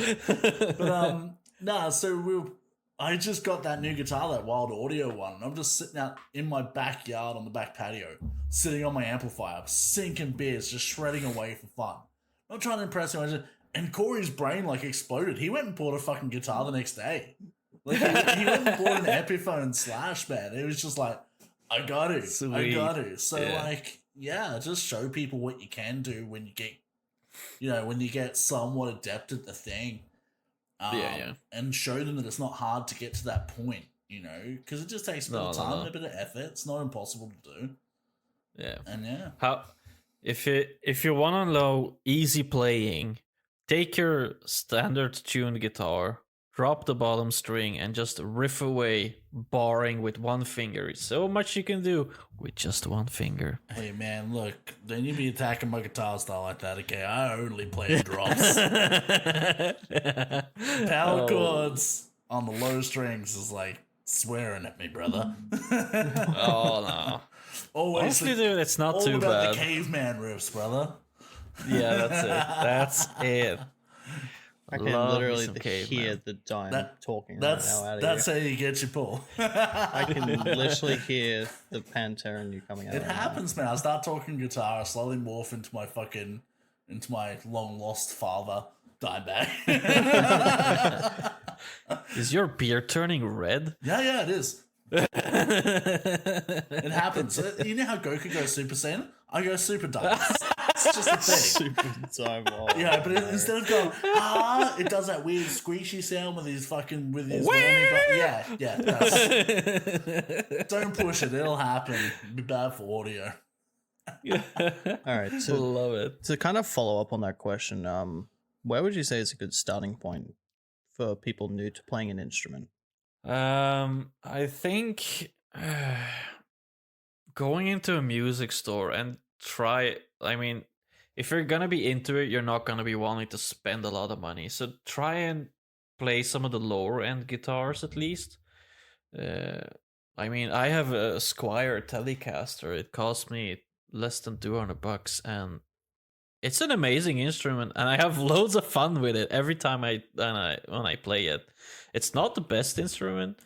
But so I just got that new guitar, that Wild Audio one, and I'm just sitting out in my backyard on the back patio, sitting on my amplifier, sinking beers, just shredding away for fun. Not trying to impress him. And Corey's brain like exploded. He went and bought a fucking guitar the next day. Like he went and bought an Epiphone Slash, man. It was just like, I got to. So just show people what you can do when you get somewhat adept at the thing. And show them that it's not hard to get to that point, because it just takes a bit of time and a bit of effort. It's not impossible to do. Yeah. And if you want to know easy playing, take your standard tuned guitar, drop the bottom string, and just riff away, barring with one finger. So much you can do with just one finger. Hey man, look, don't you be attacking my guitar style like that, okay? I only play drops. Power chords on the low strings is like swearing at me, brother. Oh no. Honestly, dude, it's not too bad. All about the caveman riffs, brother. Yeah, that's it. I can literally hear the dime talking right now out of That's how you get your pull. I can literally hear the Pantera coming out. It happens, man. I start talking guitar, I slowly morph into my long lost father, Dimebag. Is your beard turning red? Yeah, it is. It happens. You know how Goku goes Super Saiyan? I go Super Diamond. It's just a thing. Super Diamond. Yeah, but instead of going it does that weird squeashy sound with his whammy. Yeah. Don't push it. It'll happen. It'll be bad for audio. All right. I love it. To kind of follow up on that question, where would you say is a good starting point for people new to playing an instrument? I think going into a music store and try. I mean, if you're gonna be into it, you're not gonna be wanting to spend a lot of money. So try and play some of the lower end guitars at least. I mean, I have a Squier Telecaster. It cost me less than $200, and it's an amazing instrument, and I have loads of fun with it every time when I play it. It's not the best instrument,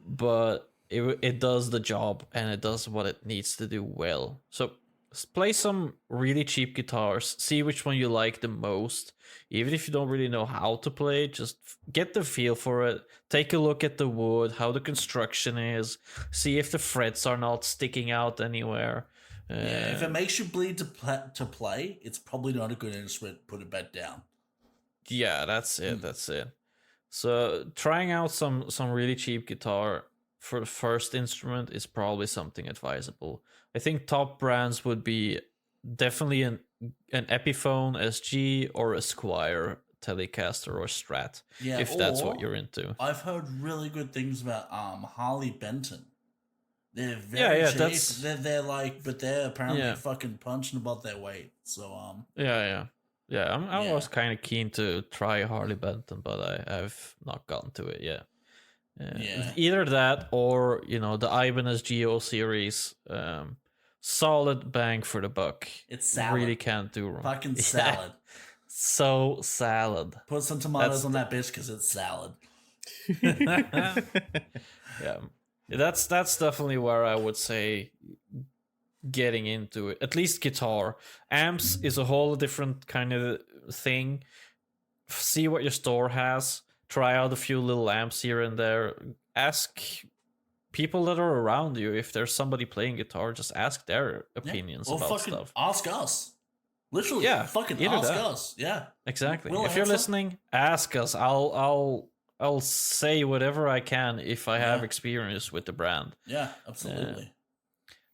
but it does the job, and it does what it needs to do well. So play some really cheap guitars, see which one you like the most. Even if you don't really know how to play, just get the feel for it. Take a look at the wood, how the construction is, see if the frets are not sticking out anywhere. Yeah, if it makes you bleed to play, it's probably not a good instrument. Put it back down. Yeah, that's it. That's it. So trying out some really cheap guitar for the first instrument is probably something advisable. I think top brands would be definitely an Epiphone SG or a Squier Telecaster or Strat, Yeah, if that's what or you're into. I've heard really good things about Harley Benton. They're very yeah, cheap. that's- They're like, but they're apparently Yeah. fucking punching above their weight. So Yeah. I Yeah. was kind of keen to try Harley Benton, but I've not gotten to it yet. Yeah. Either that or the Ibanez Geo series. Solid bang for the buck. It's salad. Really can't do wrong. fucking Yeah, salad. so salad. Put some tomatoes That's on that bitch because it's salad. Yeah, that's definitely where I would say getting into it. At least guitar. Amps is a whole different kind of thing. See what your store has. Try out a few little amps here and there. Ask people that are around you if there's somebody playing guitar. Just ask their opinions Or about fucking stuff. ask us. Literally, Yeah, fucking either ask that. us. Yeah. Exactly. We'll If you're answer. listening, ask us. I'll say whatever I can if I have Yeah. experience with the brand. Yeah, absolutely.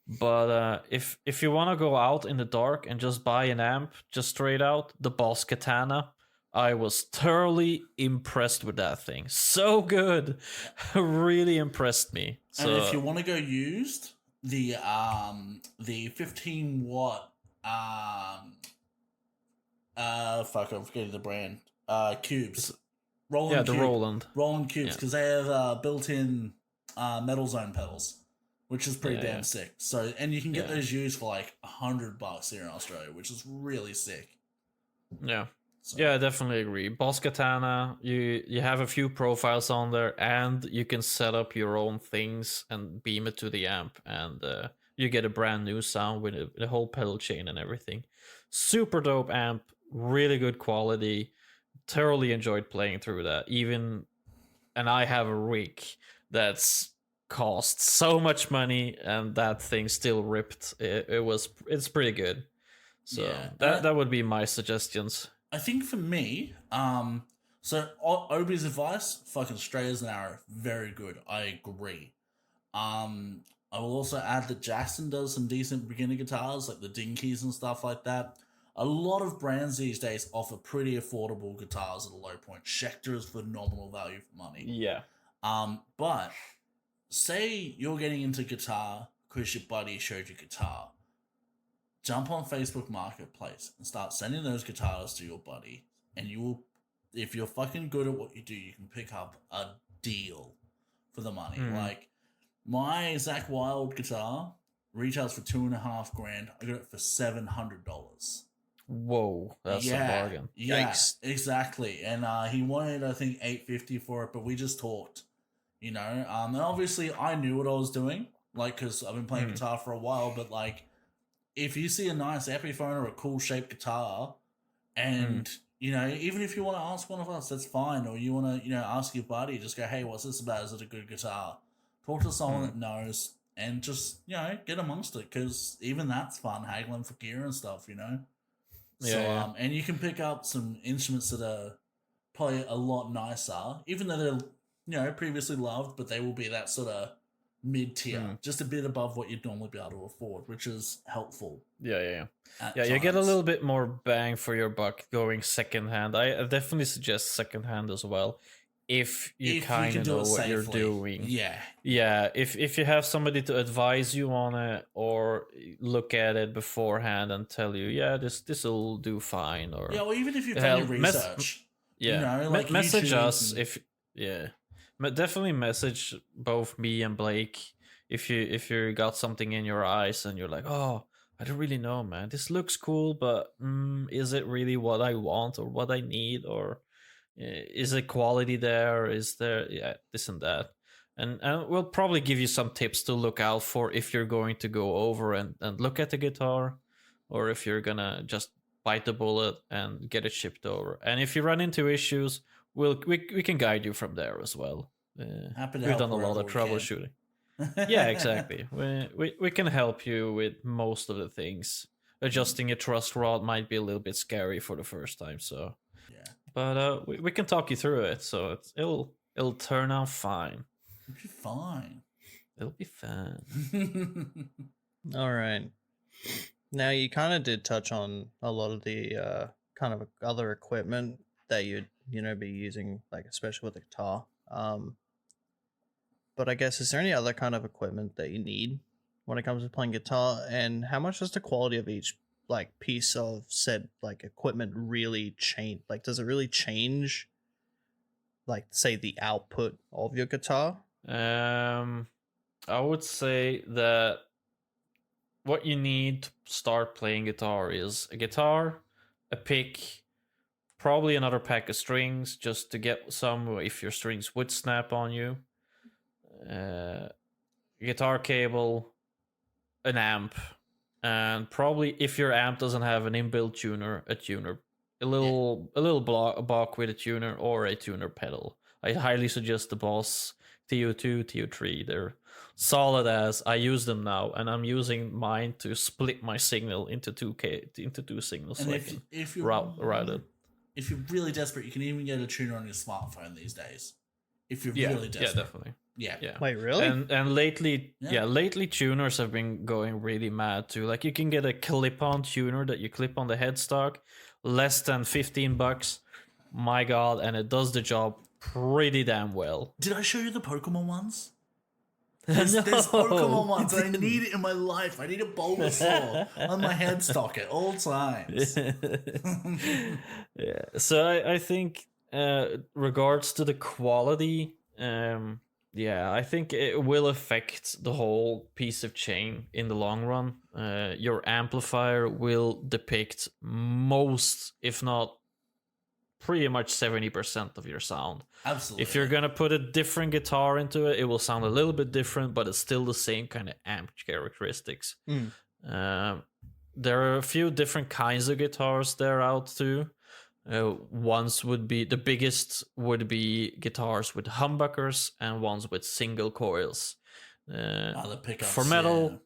But if you want to go out in the dark and just buy an amp, just straight out, the Boss Katana, I was thoroughly impressed with that thing. So good, really impressed me. So And if you want to go used, the 15 watt fuck, I'm forgetting the brand. Cubes. Roland the Cube. Roland, Cubes, Yeah. because they have built-in Metal Zone pedals, which is pretty Yeah, damn yeah. sick. So, and you can get Yeah. those used for like $100 here in Australia, which is really sick. yeah. So, Yeah, I definitely agree. Boss Katana, you have a few profiles on there, and you can set up your own things and beam it to the amp, and you get a brand new sound with the whole pedal chain and everything. Super dope amp, really good quality. Thoroughly enjoyed playing through that. And I have a rig that's cost so much money, and that thing still ripped. It's pretty good. So Yeah. that would be my suggestions. I think for me, so Obi's advice, fucking straight as an arrow, very good. I agree. I will also add that Jackson does some decent beginner guitars, like the Dinkies and stuff like that. A lot of brands these days offer pretty affordable guitars at a low point. Schecter is phenomenal value for money. Yeah. But say you're getting into guitar because your buddy showed you guitar. Jump on Facebook Marketplace and start sending those guitars to your buddy, and you will, if you're fucking good at what you do, you can pick up a deal for the money. Mm. Like my Zach Wild guitar retails for $2,500. I got it for $700. Whoa, that's a bargain. Yeah, Yikes. exactly. And he wanted, I think, $850 for it, but we just talked, and obviously I knew what I was doing, like, because I've been playing guitar for a while, but like, if you see a nice Epiphone or a cool shaped guitar, and even if you want to ask one of us, that's fine. Or you want to, ask your buddy, just go, hey, what's this about? Is it a good guitar? Talk to someone that knows, and just get amongst it, because even that's fun, haggling for gear and stuff. Yeah. And you can pick up some instruments that are probably a lot nicer, even though they're previously loved, but they will be that sort of mid tier, just a bit above what you'd normally be able to afford, which is helpful. Yeah. at Yeah, you get a times. little bit more bang for your buck going secondhand. I definitely suggest secondhand as well, if you kind can of do know it what you're safely. doing. Yeah, If you have somebody to advise you on it, or look at it beforehand and tell you, this will do fine, or or even if you've Hell, done your mess- research, yeah, like message YouTube us and- definitely message both me and Blake if you got something in your eyes and you're like, oh, I don't really know, man. This looks cool, but is it really what I want or what I need, or is the quality there? Is there this and that? And we'll probably give you some tips to look out for if you're going to go over and look at the guitar, or if you're gonna just bite the bullet and get it shipped over. And if you run into issues, we can guide you from there as well. Happy to We've help done a lot wherever of we can. troubleshooting. Yeah, exactly. We can help you with most of the things. Adjusting a truss rod might be a little bit scary for the first time, so Yeah, but we can talk you through it, so it'll turn out fine. it'll be fine. It'll be fine. All right. Now you kind of did touch on a lot of the kind of other equipment that you'd be using, like especially with the guitar. But I guess, is there any other kind of equipment that you need when it comes to playing guitar, and how much does the quality of each like piece of said like equipment really change? Like, does it really change, like, say, the output of your guitar? I would say that what you need to start playing guitar is a guitar, a pick, probably another pack of strings just to get some if your strings would snap on you. Guitar cable, an amp, and probably if your amp doesn't have an inbuilt tuner, a tuner, a little block with a tuner or a tuner pedal. I highly suggest the Boss TO2, TO3. They're solid as. I use them now, and I'm using mine to split my signal into two signals, And so if I can if you route it. if you're really desperate, you can even get a tuner on your smartphone these days. If you're Yeah, really desperate, definitely. yeah. Yeah. Wait, really? And lately, Yeah. lately tuners have been going really mad too. Like you can get a clip-on tuner that you clip on the headstock, less than $15. My God, and it does the job pretty damn well. Did I show you the Pokemon ones? There's Pokemon ones. I need it in my life. I need a Bulbasaur on my headstock at all times. Yeah. So I think regards to the quality, yeah, I think it will affect the whole piece of chain in the long run. Your amplifier will depict most, if not pretty much 70% of your sound. Absolutely. If you're gonna put a different guitar into it, it will sound a little bit different, but it's still the same kind of amp characteristics. There are a few different kinds of guitars there out too. Ones would be the biggest would be guitars with humbuckers, and ones with single coils. the pickups, For metal,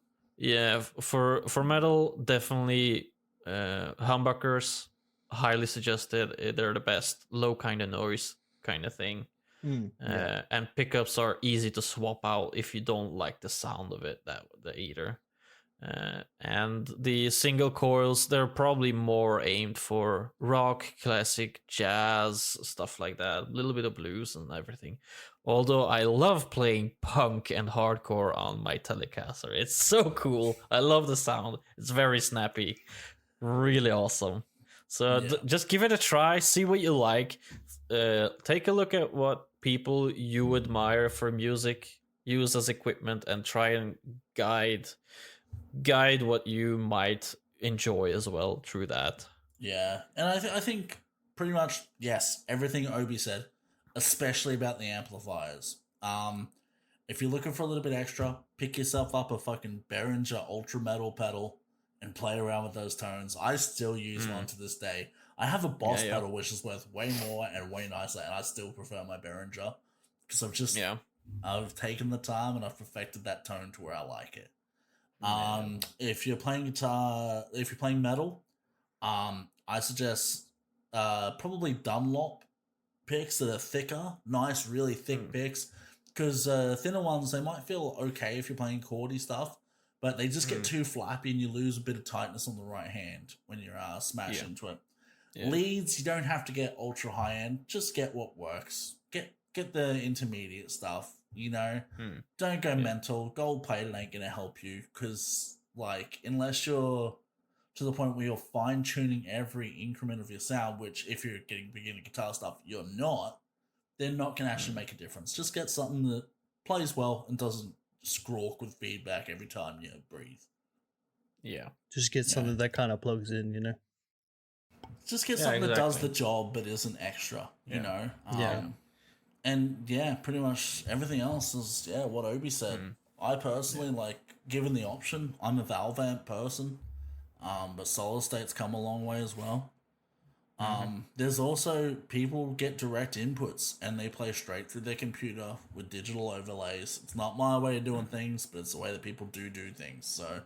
for metal, definitely humbuckers. Highly suggested. They're the best. Low kind of noise kind of thing. And pickups are easy to swap out if you don't like the sound of it that either. And the single coils, they're probably more aimed for rock, classic, jazz, stuff like that. A little bit of blues and everything. Although I love playing punk and hardcore on my Telecaster. It's so cool. I love the sound. It's very snappy. Really awesome. So just give it a try. See what you like. Take a look at what people you admire for music use as equipment, and try and guide what you might enjoy as well through that. Yeah, and I think pretty much yes, everything Obi said, especially about the amplifiers. If you're looking for a little bit extra, pick yourself up a fucking Behringer Ultra Metal pedal and play around with those tones. I still use one to this day. I have a Boss pedal which is worth way more and way nicer, and I still prefer my Behringer because I've taken the time and I've perfected that tone to where I like it. If you're playing guitar, if you're playing metal, I suggest probably Dunlop picks that are thicker, nice, really thick picks, because thinner ones, they might feel okay if you're playing chordy stuff, but they just get too flappy and you lose a bit of tightness on the right hand when you're smashing into it. Leads, you don't have to get ultra high end, just get what works. Get the intermediate stuff. Don't go mental. Gold plated ain't gonna help you, because unless you're to the point where you're fine tuning every increment of your sound, which if you're getting beginner guitar stuff, you're not, they're not gonna actually make a difference. Just get something that plays well and doesn't squawk with feedback every time you breathe. Yeah. Just get something that kind of plugs in, you know. Just get Yeah, something that does the exactly. job but isn't extra, you Yeah. know? Yeah. And yeah, pretty much everything else is, what Obi said. Mm. I personally, like, given the option, I'm a Valve amp person, but solid state's come a long way as well. There's also people get direct inputs and they play straight through their computer with digital overlays. It's not my way of doing things, but it's the way that people do things. So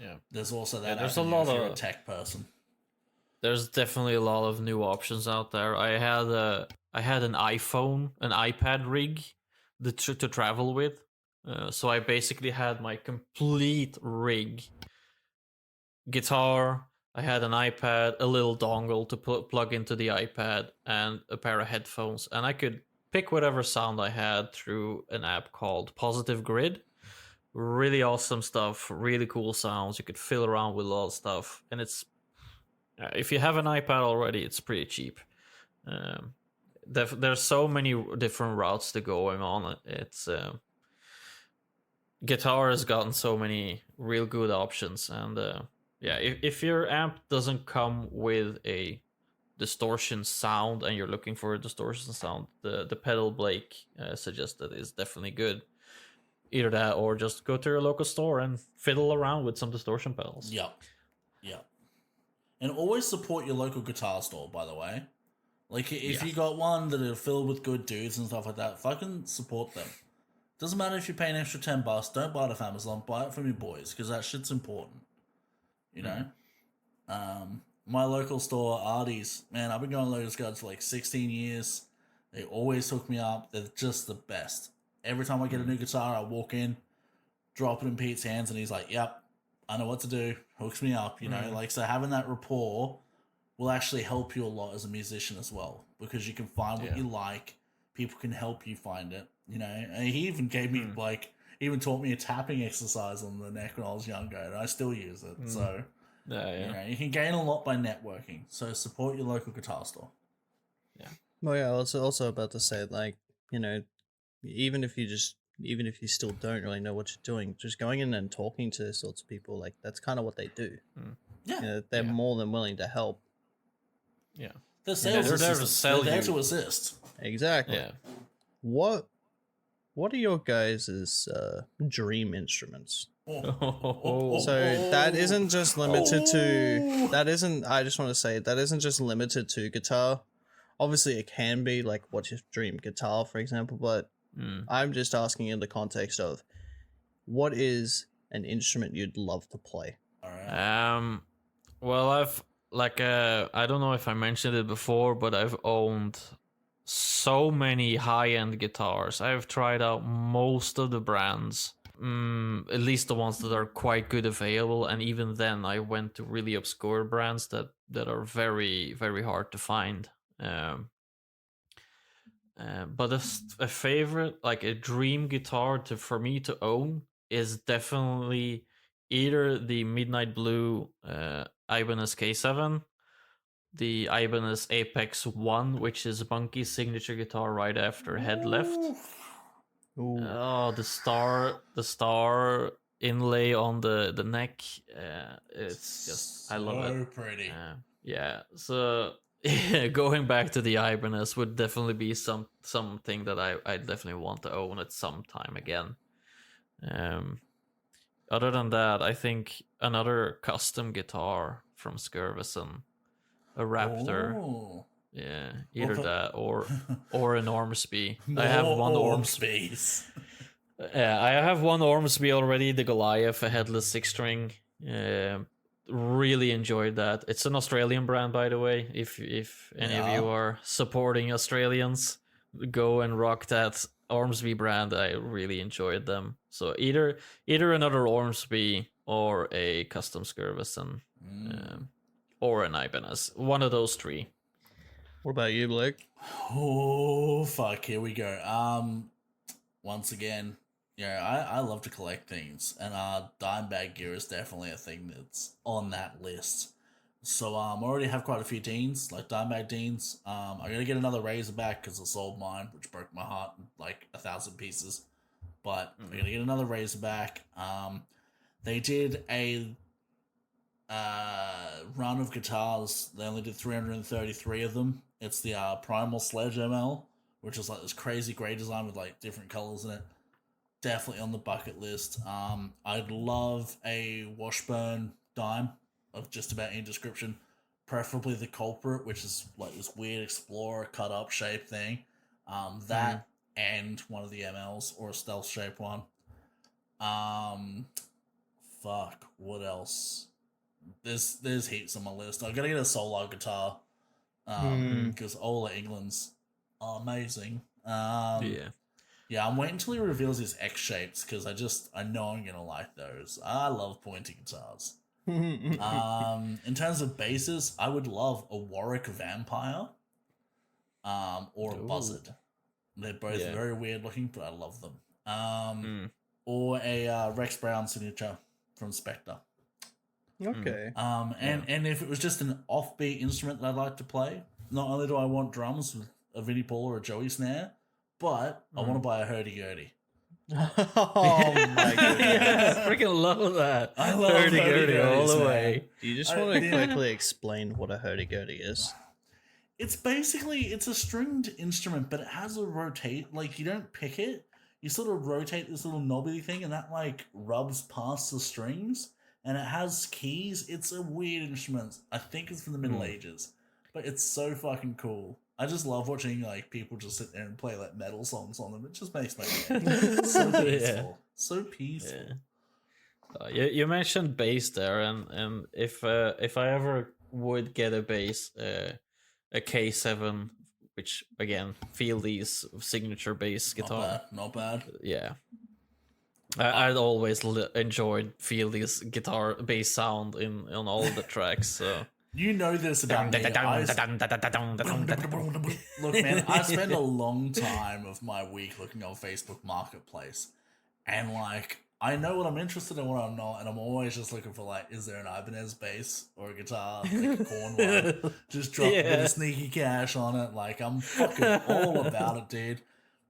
Yeah. there's also Yeah, that there's a avenue lot if you're a of tech person. there's definitely a lot of new options out there. I had an iPhone, an iPad rig to travel with. So I basically had my complete rig, guitar. I had an iPad, a little dongle to plug into the iPad, and a pair of headphones, and I could pick whatever sound I had through an app called Positive Grid. Really awesome stuff, really cool sounds. You could fill around with a lot of stuff, and it's if you have an iPad already, it's pretty cheap. Um, there's so many different routes to going on. It's guitar has gotten so many real good options, and yeah, if your amp doesn't come with a distortion sound and you're looking for a distortion sound, the pedal Blake suggested is definitely good. Either that or just go to your local store and fiddle around with some distortion pedals. Yep. Yep. And always support your local guitar store, by the way. Like, if Yeah. you got one that are filled with good dudes and stuff like that, fucking support them. Doesn't matter if you pay an extra $10, don't buy it off Amazon, buy it from your boys, because that shit's important. You know? My local store, Artie's, man, I've been going to those guys for like 16 years. They always hook me up. They're just the best. Every time I get a new guitar, I walk in, drop it in Pete's hands, and he's like, yep, I know what to do. Hooks me up, you know? Like, so having that rapport will actually help you a lot as a musician as well, because you can find what Yeah. you like. People can help you find it, you know? And he even gave me, even taught me a tapping exercise on the neck when I was younger, and I still use it. So, Yeah. you know, you can gain a lot by networking. So support your local guitar store. Well, yeah, I was also about to say, like, you know, even if you still don't really know what you're doing, just going in and talking to those sorts of people, like, that's kind of what they do. Yeah. You know, they're Yeah. more than willing to help. Yeah. They're sales they're there to assistants. sell They're there you. to assist. Exactly. Yeah. What are your guys' dream instruments? So that isn't just limited to that isn't I just want to say that isn't just limited to guitar. Obviously it can be, like, what's your dream guitar, for example, but I'm just asking in the context of what is an instrument you'd love to play? All right. Well, I've I don't know if I mentioned it before, but I've owned so many high-end guitars. I've tried out most of the brands, at least the ones that are quite good available, and even then I went to really obscure brands that are very, very hard to find. But a favorite, like a dream guitar for me to own, is definitely either the Midnight Blue Ibanez K7, the Ibanez Apex 1, which is Monkey's signature guitar right after Head left. Ooh. Oh, the star inlay on the neck. It's just, I love it. So pretty. Yeah, so going back to the Ibanez would definitely be something that I definitely want to own at some time again. Other than that, I think another custom guitar from Skirvison, a Raptor. Oh. Yeah, either Well, that or an Ormsby. I have one Ormsby. Ormsby's. Yeah, I have one Ormsby already, the Goliath, a headless 6-string. Really enjoyed that. It's an Australian brand, by the way. If any of you are supporting Australians, go and rock that Ormsby brand. I really enjoyed them. So either another Ormsby or a custom Skirvison, or an Ibanez. One of those three. What about you, Blake? Oh fuck! Here we go. Once again, I love to collect things, and Dimebag gear is definitely a thing that's on that list. So I already have quite a few Deans, like Dimebag Deans. I'm gonna get another Razorback because I sold mine, which broke my heart in like 1,000 pieces. But I'm gonna get another Razorback. They did a run of guitars. They only did 333 of them. It's the Primal Sledge ML, which is like this crazy grey design with like different colors in it. Definitely on the bucket list. I'd love a Washburn Dime of just about any description, preferably the Culprit, which is like this weird Explorer cut up shape thing. That and one of the MLs or a stealth shape one. Fuck, what else? There's heaps on my list. I gotta get a solo guitar. Because Ola England's amazing. Yeah, I'm waiting until he reveals his X shapes because I know I'm gonna like those. I love pointy guitars. In terms of basses, I would love a Warwick Vampire, or a Buzzard. They're both very weird looking, but I love them. Or a Rex Brown signature from Spectre. Okay. And if it was just an offbeat instrument that I'd like to play, not only do I want drums with a Vinnie Paul or a Joey snare, but I want to buy a hurdy-gurdy. Oh my god! Yeah, freaking love that. I love hurdy-gurdy all the man. way. Do you just want to quickly explain what a hurdy-gurdy is? It's a stringed instrument, but it has a rotate. Like, you don't pick it. You sort of rotate this little knobbly thing, and that like rubs past the strings. And it has keys. It's a weird instrument. I think it's from the Middle Ages, but it's so fucking cool. I just love watching like people just sit there and play like metal songs on them. It just makes my day so peaceful. So peaceful. Yeah. You mentioned bass there, and if I ever would get a bass, a K7, which again Fieldy's signature bass guitar, Not bad. Yeah. I'd always enjoyed Fieldy's guitar bass sound on all the tracks. So you know this about me. Look, man, I spend a long time of my week looking on Facebook Marketplace, and like I know what I'm interested in, what I'm not, and I'm always just looking for like, is there an Ibanez bass or a guitar, like a Korn one? Just drop a bit of sneaky cash on it. Like I'm fucking all about it, dude.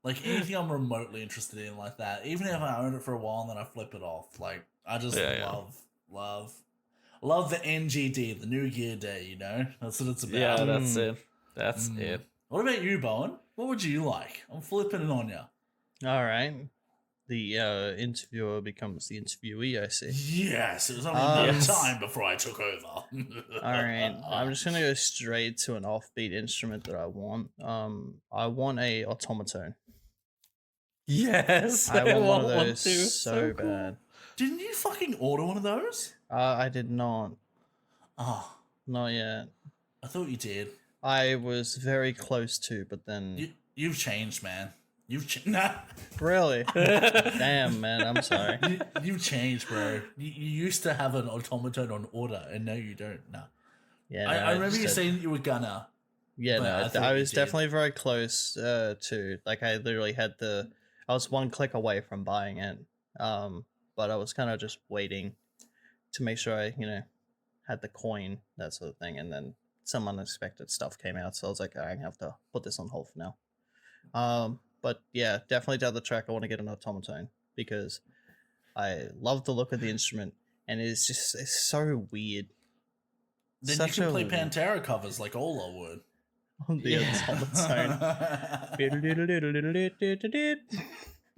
Like anything I'm remotely interested in like that, even if I own it for a while and then I flip it off, like I just love the NGD, the New Gear Day, you know? That's what it's about. Yeah, that's it. That's it. What about you, Bowen? What would you like? I'm flipping it on you. All right. The interviewer becomes the interviewee, I see. Yes, it was only a matter of time before I took over. All right. I'm just going to go straight to an offbeat instrument that I want. I want a automaton. Yes, I want one of one those too. so cool. bad. Didn't you fucking order one of those? I did not. Oh, Not yet. I thought you did. I was very close to, but then... You've changed, man. You've nah. Really? Damn, man. I'm sorry. You've changed, bro. You used to have an automaton on order, and now you don't. No. Yeah, I remember you saying that you were gonna. Yeah, but no, I I was thought you did. definitely very close to. Like, I literally had I was one click away from buying it. But I was kind of just waiting to make sure I, had the coin, that sort of thing, and then some unexpected stuff came out, so I was like, I have to put this on hold for now. But yeah, definitely down the track, I want to get an automaton because I love the look of the instrument, and it's so weird. Then Such you can a- play Pantera covers like Ola would. On the automaton.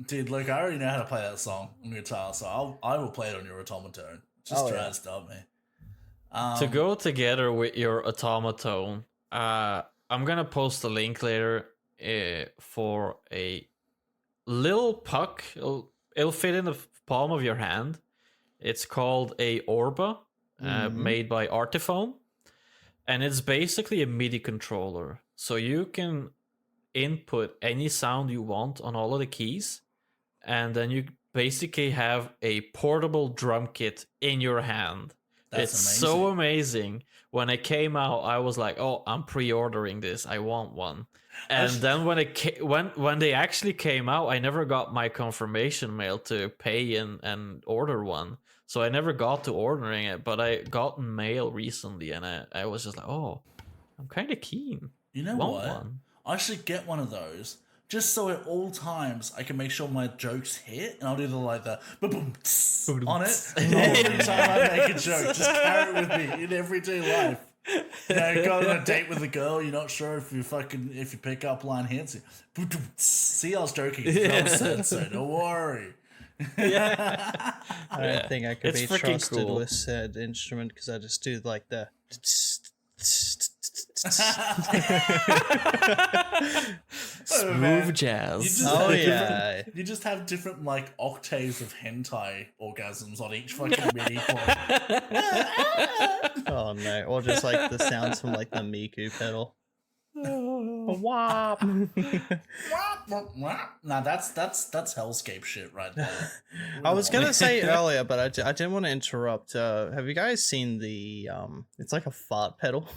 Dude, look, I already know how to play that song on guitar, so I will play it on your automaton. Just try yeah. to stop me. To go together with your automaton, I'm gonna post a link later for a little puck. It'll fit in the palm of your hand. It's called a Orba, made by Artiphone, and it's basically a MIDI controller. So you can input any sound you want on all of the keys, and then you basically have a portable drum kit in your hand. That's It's amazing. so amazing. When it came out, I was like, "Oh, I'm pre-ordering this. I want one." And then when they actually came out, I never got my confirmation mail to pay and order one. So I never got to ordering it, but I got mail recently, and I was just like, "Oh, I'm kind of keen. You know Want what? one?" I should get one of those just so at all times I can make sure my jokes hit, and I'll do the boom on it every time I make a joke. Just carry it with me in everyday life. You know, go on a date with a girl, you're not sure if your pickup line hits. See, I was joking. I said so. Don't worry. I don't think I could It's be freaking trusted cool. with said instrument because I just do like the. Smooth You jazz. just Oh have yeah. You just have different like octaves of hentai orgasms on each fucking MIDI point. Oh no! Or just like the sounds from like the Miku pedal. Wop. Nah, that's hellscape shit right there. I was gonna say earlier, but I didn't want to interrupt. Have you guys seen the It's like a fart pedal.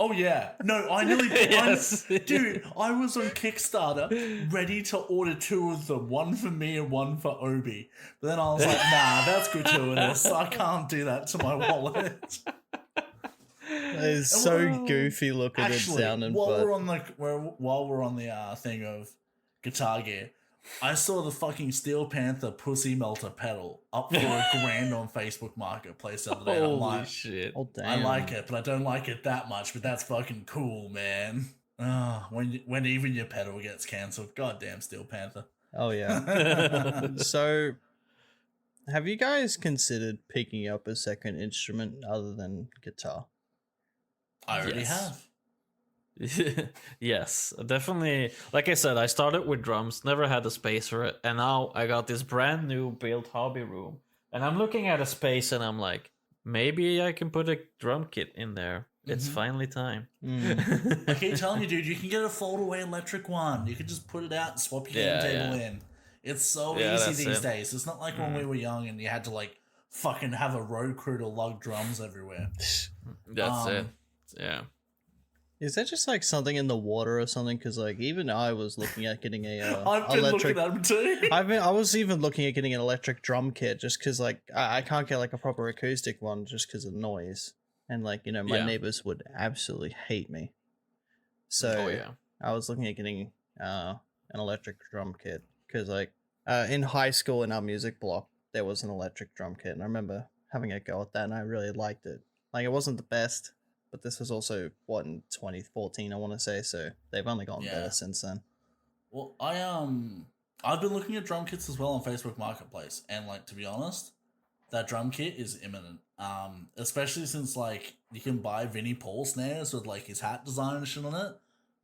Oh yeah, no, I nearly, Yes. dude. I was on Kickstarter, ready to order 2 of them, one for me and one for Obi. But then I was like, nah, that's gratuitous. I can't do that to my wallet. It's so goofy looking and Actually, sounding. while But we're on the thing of Guitar Gear, I saw the fucking Steel Panther Pussy Melter pedal up for $1,000 on Facebook Marketplace the other day. I'm Holy like, shit. oh damn! I like it, but I don't like it that much. But that's fucking cool, man. When even your pedal gets cancelled, goddamn Steel Panther. Oh yeah. So, have you guys considered picking up a second instrument other than guitar? I already Yes. have. Yes, definitely. Like I said, I started with drums, never had the space for it, and now I got this brand new built hobby room. And I'm looking at a space and I'm like, maybe I can put a drum kit in there. It's Mhm. finally time. I keep telling you, dude, you can get a fold-away electric one. You can just put it out and swap your Yeah, game table yeah. in. It's so Yeah, easy that's these it. days. It's not like when we were young and you had to like fucking have a road crew to lug drums everywhere. That's it. Um, Yeah. Is that just like something in the water or something? Because like even I was looking at getting a I've been electric. looking at them too. I was even looking at getting an electric drum kit just because like I can't get like a proper acoustic one just because of noise, and like you know my Yeah. neighbors would absolutely hate me. So Oh yeah. I was looking at getting an electric drum kit because like in high school in our music block there was an electric drum kit, and I remember having a go at that and I really liked it. Like it wasn't the best, but this was also what in 2014 I want to say, so they've only gotten Yeah. better since then. Well, I've been looking at drum kits as well on Facebook Marketplace, and like to be honest, that drum kit is imminent. Especially since like you can buy Vinnie Paul snares with like his hat design and shit on it.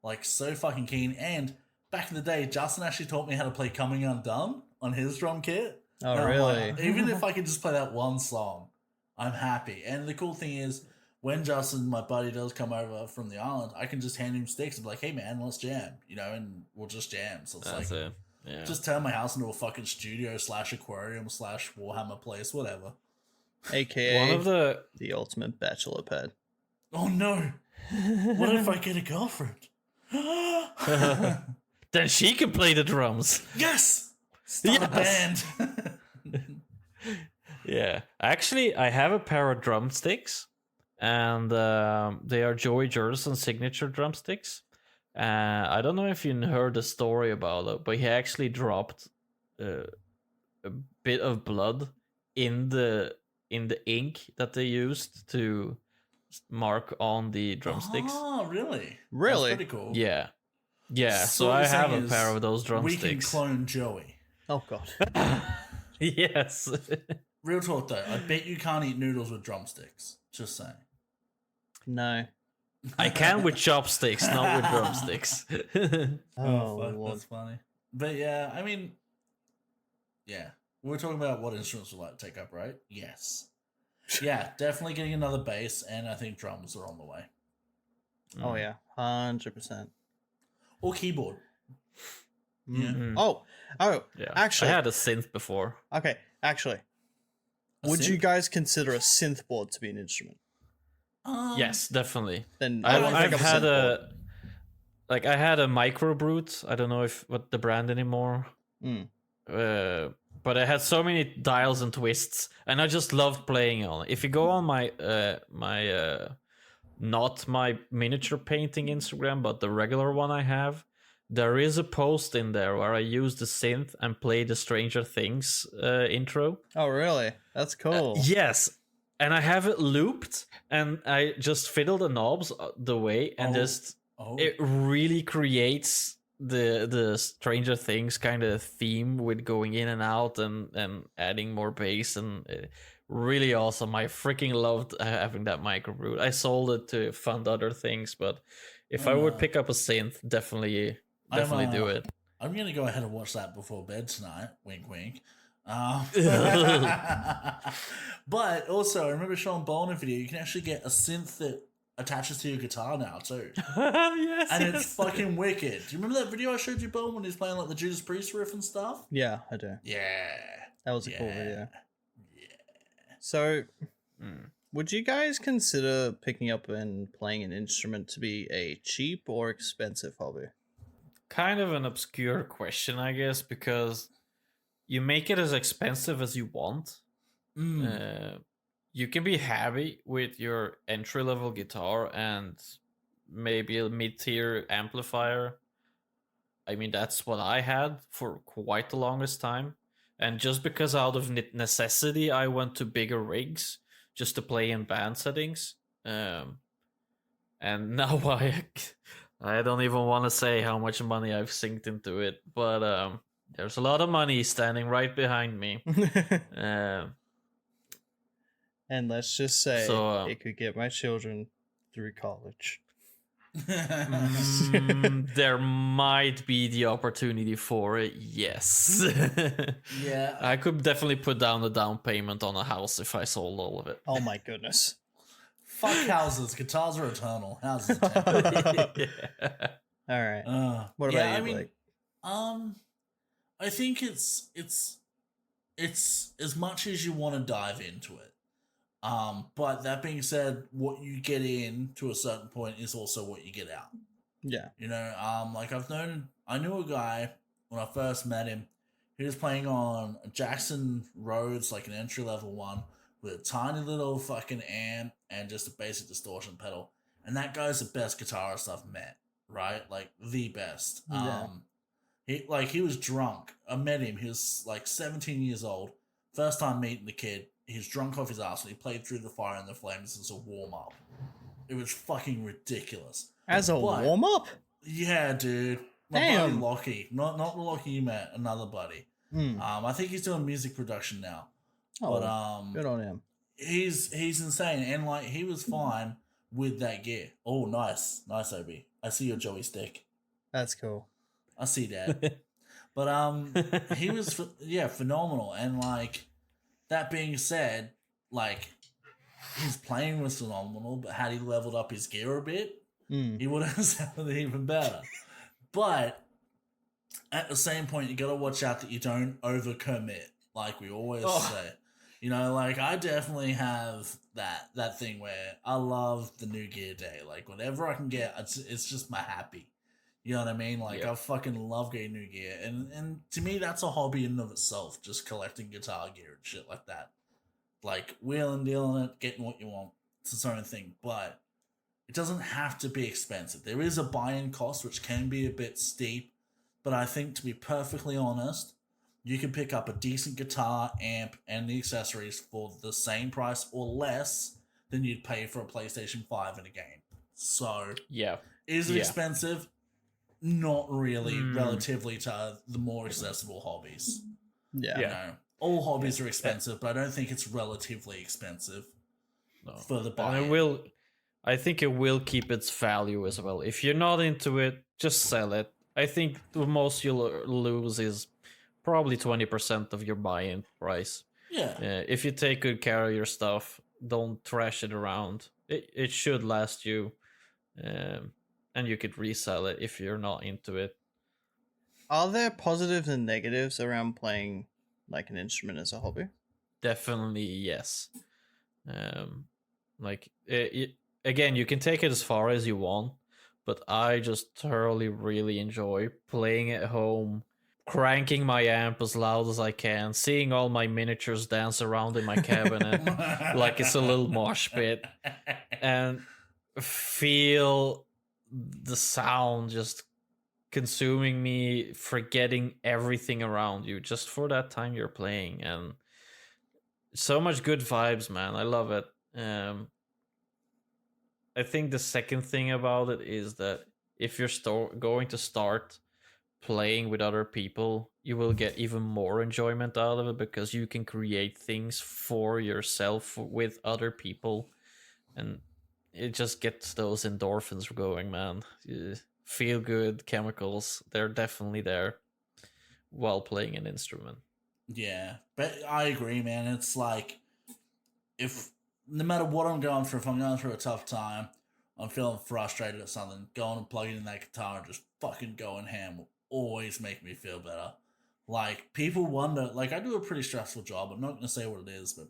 Like so fucking keen. And back in the day, Justin actually taught me how to play Coming Undone on his drum kit. Oh And I'm really? like, even if I could just play that one song, I'm happy. And the cool thing is, when Justin, my buddy, does come over from the island, I can just hand him sticks and be like, hey man, let's jam, you know, and we'll just jam. So it's That's like, it. Yeah. just turn my house into a fucking studio / aquarium / Warhammer place, whatever. AKA One of the the ultimate bachelor pad. Oh no, what if I get a girlfriend? then she can play the drums. Yes! Start a Yes. band. Yeah, actually, I have a pair of drumsticks, and they are Joey Jordison signature drumsticks. I don't know if you heard the story about it, but he actually dropped a bit of blood in the ink that they used to mark on the drumsticks. Oh, really? Really? That's pretty cool. Yeah, yeah. So So what I you're have saying a pair is of those We drumsticks. can clone Joey. Oh god. Yes. Real talk though, I bet you can't eat noodles with drumsticks. Just saying. No. I can with chopsticks, not with drumsticks. Oh, fuck, Lord. that's funny. But yeah, I mean, yeah, we were talking about what instruments we like to take up, right? Yes. Yeah, definitely getting another bass, and I think drums are on the way. Oh yeah. 100%. Or keyboard. Yeah. Mhm. Oh. Yeah. Actually- I had a synth before. Okay. Actually, A would you synth? guys consider a synth board to be an instrument? Yes, definitely. Then I don't I've think had synth board. I had a micro brute. I don't know what the brand anymore. Mm. But I had so many dials and twists, and I just loved playing on it. If you go on my not my miniature painting Instagram, but the regular one I have, there is a post in there where I use the synth and play the Stranger Things intro. Oh, really? That's cool. Yes, and I have it looped, and I just fiddle the knobs the way, and it really creates the Stranger Things kind of theme with going in and out and adding more bass, and really awesome. I freaking loved having that microbrew. I sold it to fund other things, but if I would pick up a synth, definitely do it. I'm gonna go ahead and watch that before bed tonight. Wink, wink. But also, I remember Sean Bowen in a video. You can actually get a synth that attaches to your guitar now too, Yes, and yes. it's fucking wicked. Do you remember that video I showed you, Bowen, when he's playing like the Judas Priest riff and stuff? Yeah, I do. Yeah, That was a cool video. Yeah. So, would you guys consider picking up and playing an instrument to be a cheap or expensive hobby? Kind of an obscure question, I guess, because you make it as expensive as you want. You can be happy with your entry-level guitar and maybe a mid-tier amplifier. I mean, that's what I had for quite the longest time. And just because out of necessity, I went to bigger rigs just to play in band settings. And now I don't even want to say how much money I've synced into it, but there's a lot of money standing right behind me. And let's just say So, it could get my children through college. There might be the opportunity for it, yes. Yeah. I could definitely put down a down payment on a house if I sold all of it. Oh my goodness. Fuck houses. Guitars are eternal. Houses are temporary. Yeah. All right. What yeah, about I you, mean, Blake? I think it's as much as you want to dive into it. But that being said, what you get in to a certain point is also what you get out. Yeah. You know, like I knew a guy when I first met him. He was playing on a Jackson Rhodes, like an entry level one, with a tiny little fucking amp and just a basic distortion pedal. And that guy's the best guitarist I've met, right? Like the best. Yeah. He was drunk. I met him. He was like 17 years old. First time meeting the kid. He was drunk off his ass and he played Through the Fire and the Flames as a warm up. It was fucking ridiculous. As a warm up? Yeah, dude. My Damn. buddy Lockie. Not the Lockie you met, another buddy. I think he's doing music production now. Oh, But good on him. he's insane, and like he was fine with that gear. Oh, nice, Ob. I see your Joey stick. That's cool. I see that. But he was phenomenal, and like that being said, like his playing was phenomenal. But had he leveled up his gear a bit, he would have sounded even better. But at the same point, you got to watch out that you don't overcommit, like we always say. You know, like I definitely have that thing where I love the new gear day. Like whatever I can get, it's just my happy. You know what I mean? Like I fucking love getting new gear, and to me that's a hobby in and of itself. Just collecting guitar gear and shit like that. Like wheeling, dealing it, getting what you want. It's its own thing, but it doesn't have to be expensive. There is a buy-in cost which can be a bit steep, but I think to be perfectly honest, you can pick up a decent guitar, amp, and the accessories for the same price or less than you'd pay for a PlayStation 5 in a game. So, is it expensive? Not really, relatively to the more accessible hobbies. Yeah. You know, all hobbies are expensive, but I don't think it's relatively expensive for the buy-in. I think it will keep its value as well. If you're not into it, just sell it. I think the most you'll lose is probably 20% of your buy-in price. Yeah. If you take good care of your stuff, don't trash it around. It should last you, and you could resell it if you're not into it. Are there positives and negatives around playing like an instrument as a hobby? Definitely yes. Again, you can take it as far as you want, but I just thoroughly really enjoy playing at home, cranking my amp as loud as I can, seeing all my miniatures dance around in my cabinet like it's a little mosh pit, and feel the sound just consuming me, forgetting everything around you just for that time you're playing. And so much good vibes, man. I love it. I think the second thing about it is that if you're going to start playing with other people, you will get even more enjoyment out of it because you can create things for yourself with other people, and it just gets those endorphins going, man. Feel good chemicals, they're definitely there while playing an instrument. Yeah, but I agree, man. It's like, if no matter what I'm going through, if I'm going through a tough time, I'm feeling frustrated at something, going and plugging in that guitar and just fucking going ham will always make me feel better. Like, people wonder, like, I do a pretty stressful job. I'm not going to say what it is, but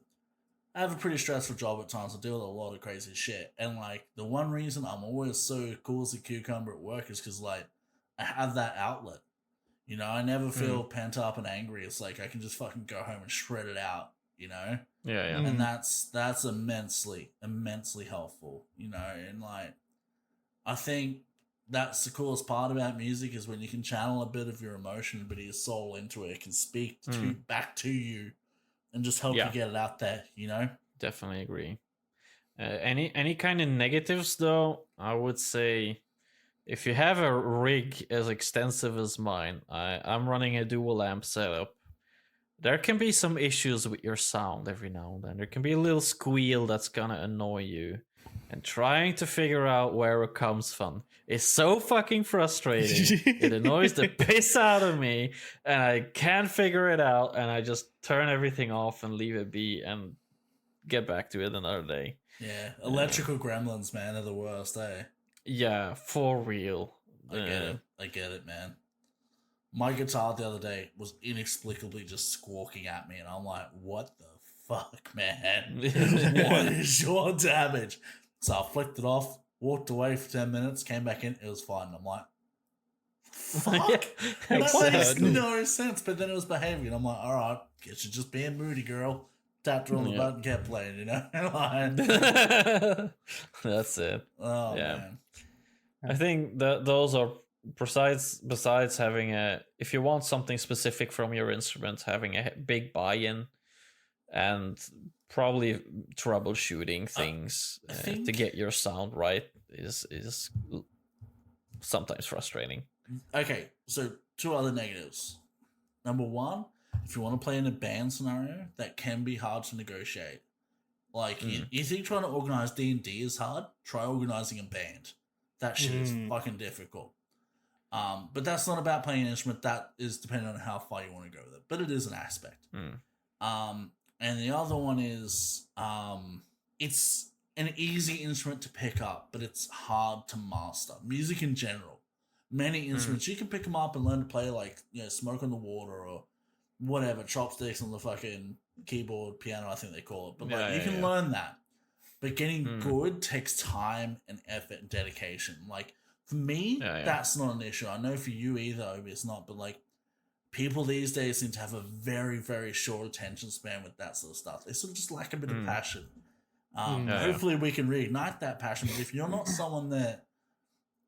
I have a pretty stressful job at times. I deal with a lot of crazy shit. And, like, the one reason I'm always so cool as a cucumber at work is because, like, I have that outlet. You know, I never feel pent up and angry. It's like I can just fucking go home and shred it out, you know? Yeah. And that's immensely helpful, you know? And, like, I think that's the coolest part about music is when you can channel a bit of your emotion, a bit of your soul into it. It can speak back to you and just help you get it out there, you know? Definitely agree. Any kind of negatives, though, I would say, if you have a rig as extensive as mine, I'm running a dual amp setup. There can be some issues with your sound every now and then. There can be a little squeal that's gonna annoy you. And trying to figure out where it comes from is so fucking frustrating. It annoys the piss out of me, and I can't figure it out, and I just turn everything off and leave it be and get back to it another day. Yeah, electrical gremlins, man, are the worst, eh? Yeah, for real. I get it, man. My guitar the other day was inexplicably just squawking at me, and I'm like, what the fuck, man? What is your damage? So I flicked it off, walked away for 10 minutes, came back in, it was fine. And I'm like, fuck? That makes no sense. But then it was behaving, and I'm like, all right, guess you're just being moody, girl. Tapped her on the button, kept playing, you know? That's it. Oh, man. I think that those are, besides having if you want something specific from your instrument, having a big buy-in and probably troubleshooting things to get your sound right is sometimes frustrating. Okay, so 2 other negatives. Number 1, if you want to play in a band scenario, that can be hard to negotiate. Like, you think trying to organize D&D is hard? Try organizing a band. That shit is fucking difficult. But that's not about playing an instrument. That is depending on how far you want to go with it. But it is an aspect. And the other one is it's an easy instrument to pick up, but it's hard to master. Music in general. Many instruments, you can pick them up and learn to play, like, you know, Smoke on the Water or whatever, chopsticks on the fucking keyboard, piano, I think they call it. But you can learn that. But getting good takes time and effort and dedication. Like, for me, that's not an issue. I know for you either, Obi, it's not. But, like, people these days seem to have a very, very short attention span with that sort of stuff. They sort of just lack a bit of passion. Hopefully we can reignite that passion. But if you're not someone that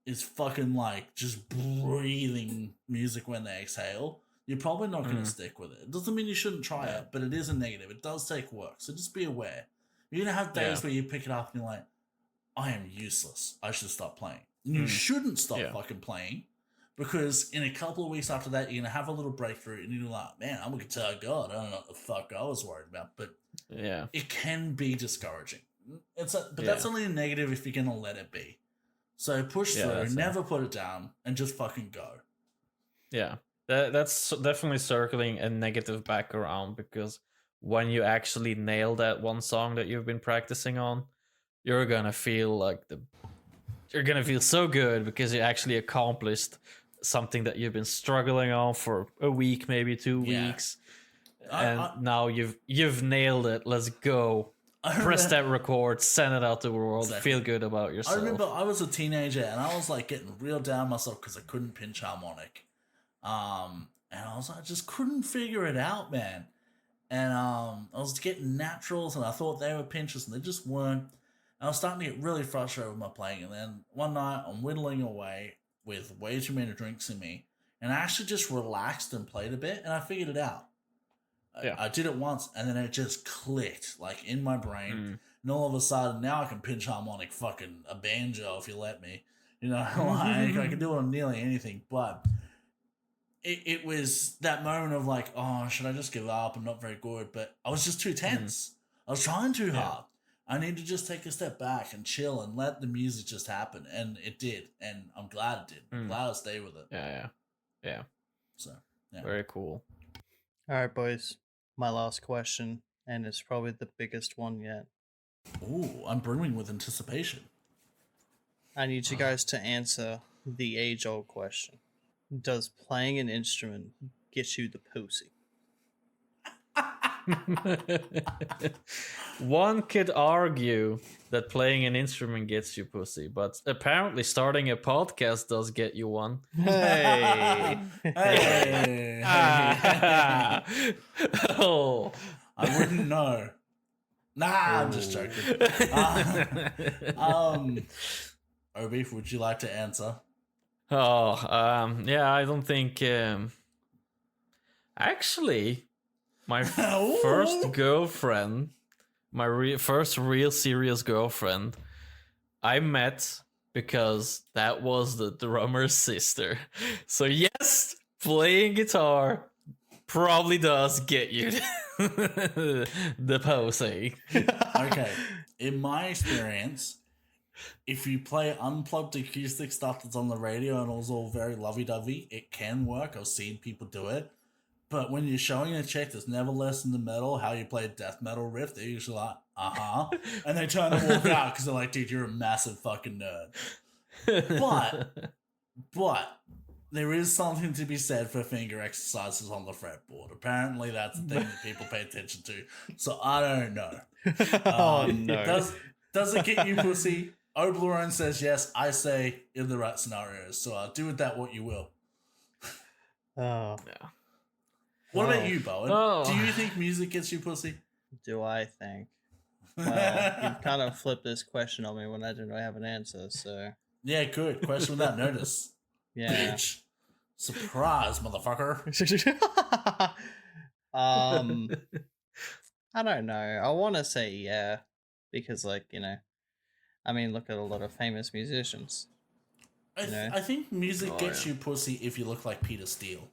is fucking, like, just breathing music when they exhale, you're probably not going to stick with it. It doesn't mean you shouldn't try it, but it is a negative. It does take work. So just be aware. You're going to have days where you pick it up and you're like, I am useless. I should stop playing. And you shouldn't stop fucking playing, because in a couple of weeks after that, you're going to have a little breakthrough and you're like, man, I'm a guitar god. I don't know what the fuck I was worried about. But it can be discouraging. But that's only a negative if you're going to let it be. So push through, never put it down, and just fucking go. Yeah, that's definitely circling a negative back around, because when you actually nail that one song that you've been practicing on, you're gonna feel like you're gonna feel so good because you actually accomplished something that you've been struggling on for a week, maybe 2 weeks, and now you've nailed it. Let's go. Press that record, send it out to the world, feel good about yourself. I remember I was a teenager and I was like getting real down myself because I couldn't pinch harmonic. And I was like, I just couldn't figure it out, man. And I was getting naturals and I thought they were pinches and they just weren't. And I was starting to get really frustrated with my playing. And then one night I'm whittling away, with way too many drinks in me, and I actually just relaxed and played a bit, and I figured it out. I did it once, and then it just clicked, like, in my brain. And all of a sudden, now I can pinch harmonic fucking a banjo if you let me. You know, like, I can do it on nearly anything. But it was that moment of like, oh, should I just give up? I'm not very good. But I was just too tense. I was trying too hard. I need to just take a step back and chill and let the music just happen. And it did. And I'm glad it did. I'm glad I stayed with it. Yeah. So, yeah. Very cool. All right, boys. My last question, and it's probably the biggest one yet. Ooh, I'm brimming with anticipation. I need you guys to answer the age-old question. Does playing an instrument get you the pussy? One could argue that playing an instrument gets you pussy, but apparently starting a podcast does get you one. Hey! Hey. Oh. I wouldn't know. Nah, I'm just joking. Obi, would you like to answer? Yeah, I don't think. Actually, my first girlfriend, my first real serious girlfriend, I met because that was the drummer's sister. So yes, playing guitar probably does get you the pussy. Okay, in my experience, if you play unplugged acoustic stuff that's on the radio and it's all very lovey-dovey, it can work. I've seen people do it. But when you're showing a chick that's never listened to metal how you play a death metal riff, they're usually like, and they turn and walk out because they're like, dude, you're a massive fucking nerd. But there is something to be said for finger exercises on the fretboard. Apparently that's the thing that people pay attention to. So I don't know. Oh, no. Does it get you pussy? Oblerone says yes. I say in the right scenarios. So do with that what you will. Oh. Yeah. What about you, Bowen? Oh. Do you think music gets you pussy? Do I think? Well, you've kind of flipped this question on me when I didn't really have an answer, so... Yeah, good. Question without notice. Yeah. Bitch. Surprise, motherfucker. I don't know. I want to say yeah, because, like, you know, I mean, look at a lot of famous musicians. I think music gets you pussy if you look like Peter Steele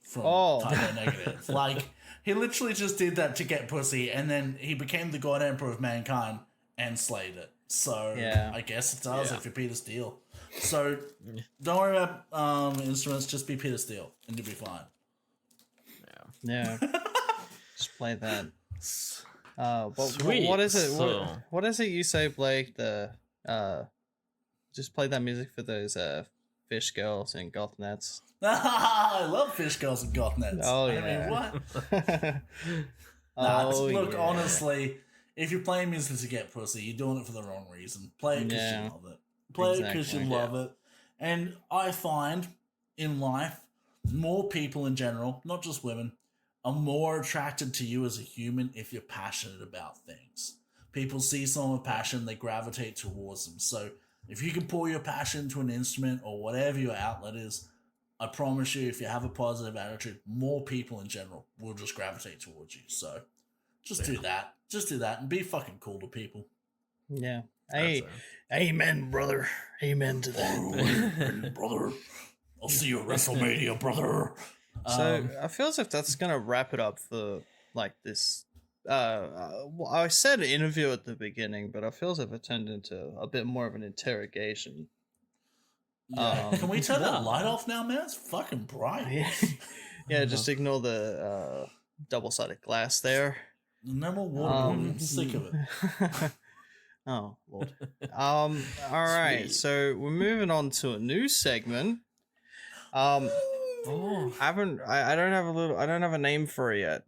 from Type O Negative. Like, he literally just did that to get pussy, and then he became the God Emperor of Mankind and slayed it. So Yeah. I guess it does if you're Peter Steele. So don't worry about instruments, just be Peter Steele and you'll be fine. Yeah. Just play that. But Sweet. what is it? So- What is it you say, Blake? Just play that music for those fish girls and goth nets. I love fish girls and goth nets. Oh I yeah. mean, what? Oh, Look, yeah. honestly, if you're playing music to get pussy, you're doing it for the wrong reason. Play it because Yeah. you love it. Play it because you Exactly. love it. And I find in life, more people in general, not just women, are more attracted to you as a human if you're passionate about things. People see someone with passion, they gravitate towards them. So if you can pour your passion to an instrument or whatever your outlet is, I promise you, if you have a positive attitude, more people in general will just gravitate towards you. So just do that. Just do that and be fucking cool to people. Yeah. Hey, amen, brother. Amen to that. Brother. I'll see you at WrestleMania, brother. So I feel as if that's gonna wrap it up for like this. Well, I said interview at the beginning, but I feel as if it turned into a bit more of an interrogation. Yeah. Can we turn that light off now, man? It's fucking bright. Yeah, just ignore the double-sided glass there. No more water. I'm sick of it. Oh Lord. All right, Sweet. so we're moving on to a new segment. I don't have a name for it yet.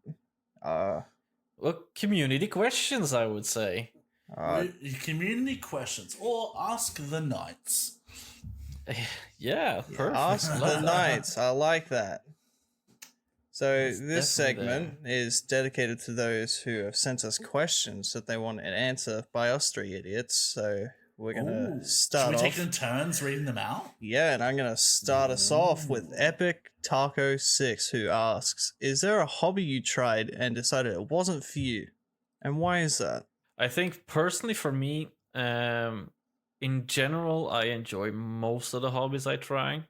Well, community questions, I would say. Community questions or ask the knights. Yeah, perfect. Ask the Knights. I like that. So It's this definitely segment is dedicated to those who have sent us questions that they want an answer by us three idiots. So we're gonna Ooh. Should start we take off. them turns reading them out? Yeah, and I'm gonna start us off with Epic Taco 6, who asks, "Is there a hobby you tried and decided it wasn't for you, and why is that?" I think personally for me, in general, I enjoy most of the hobbies I try,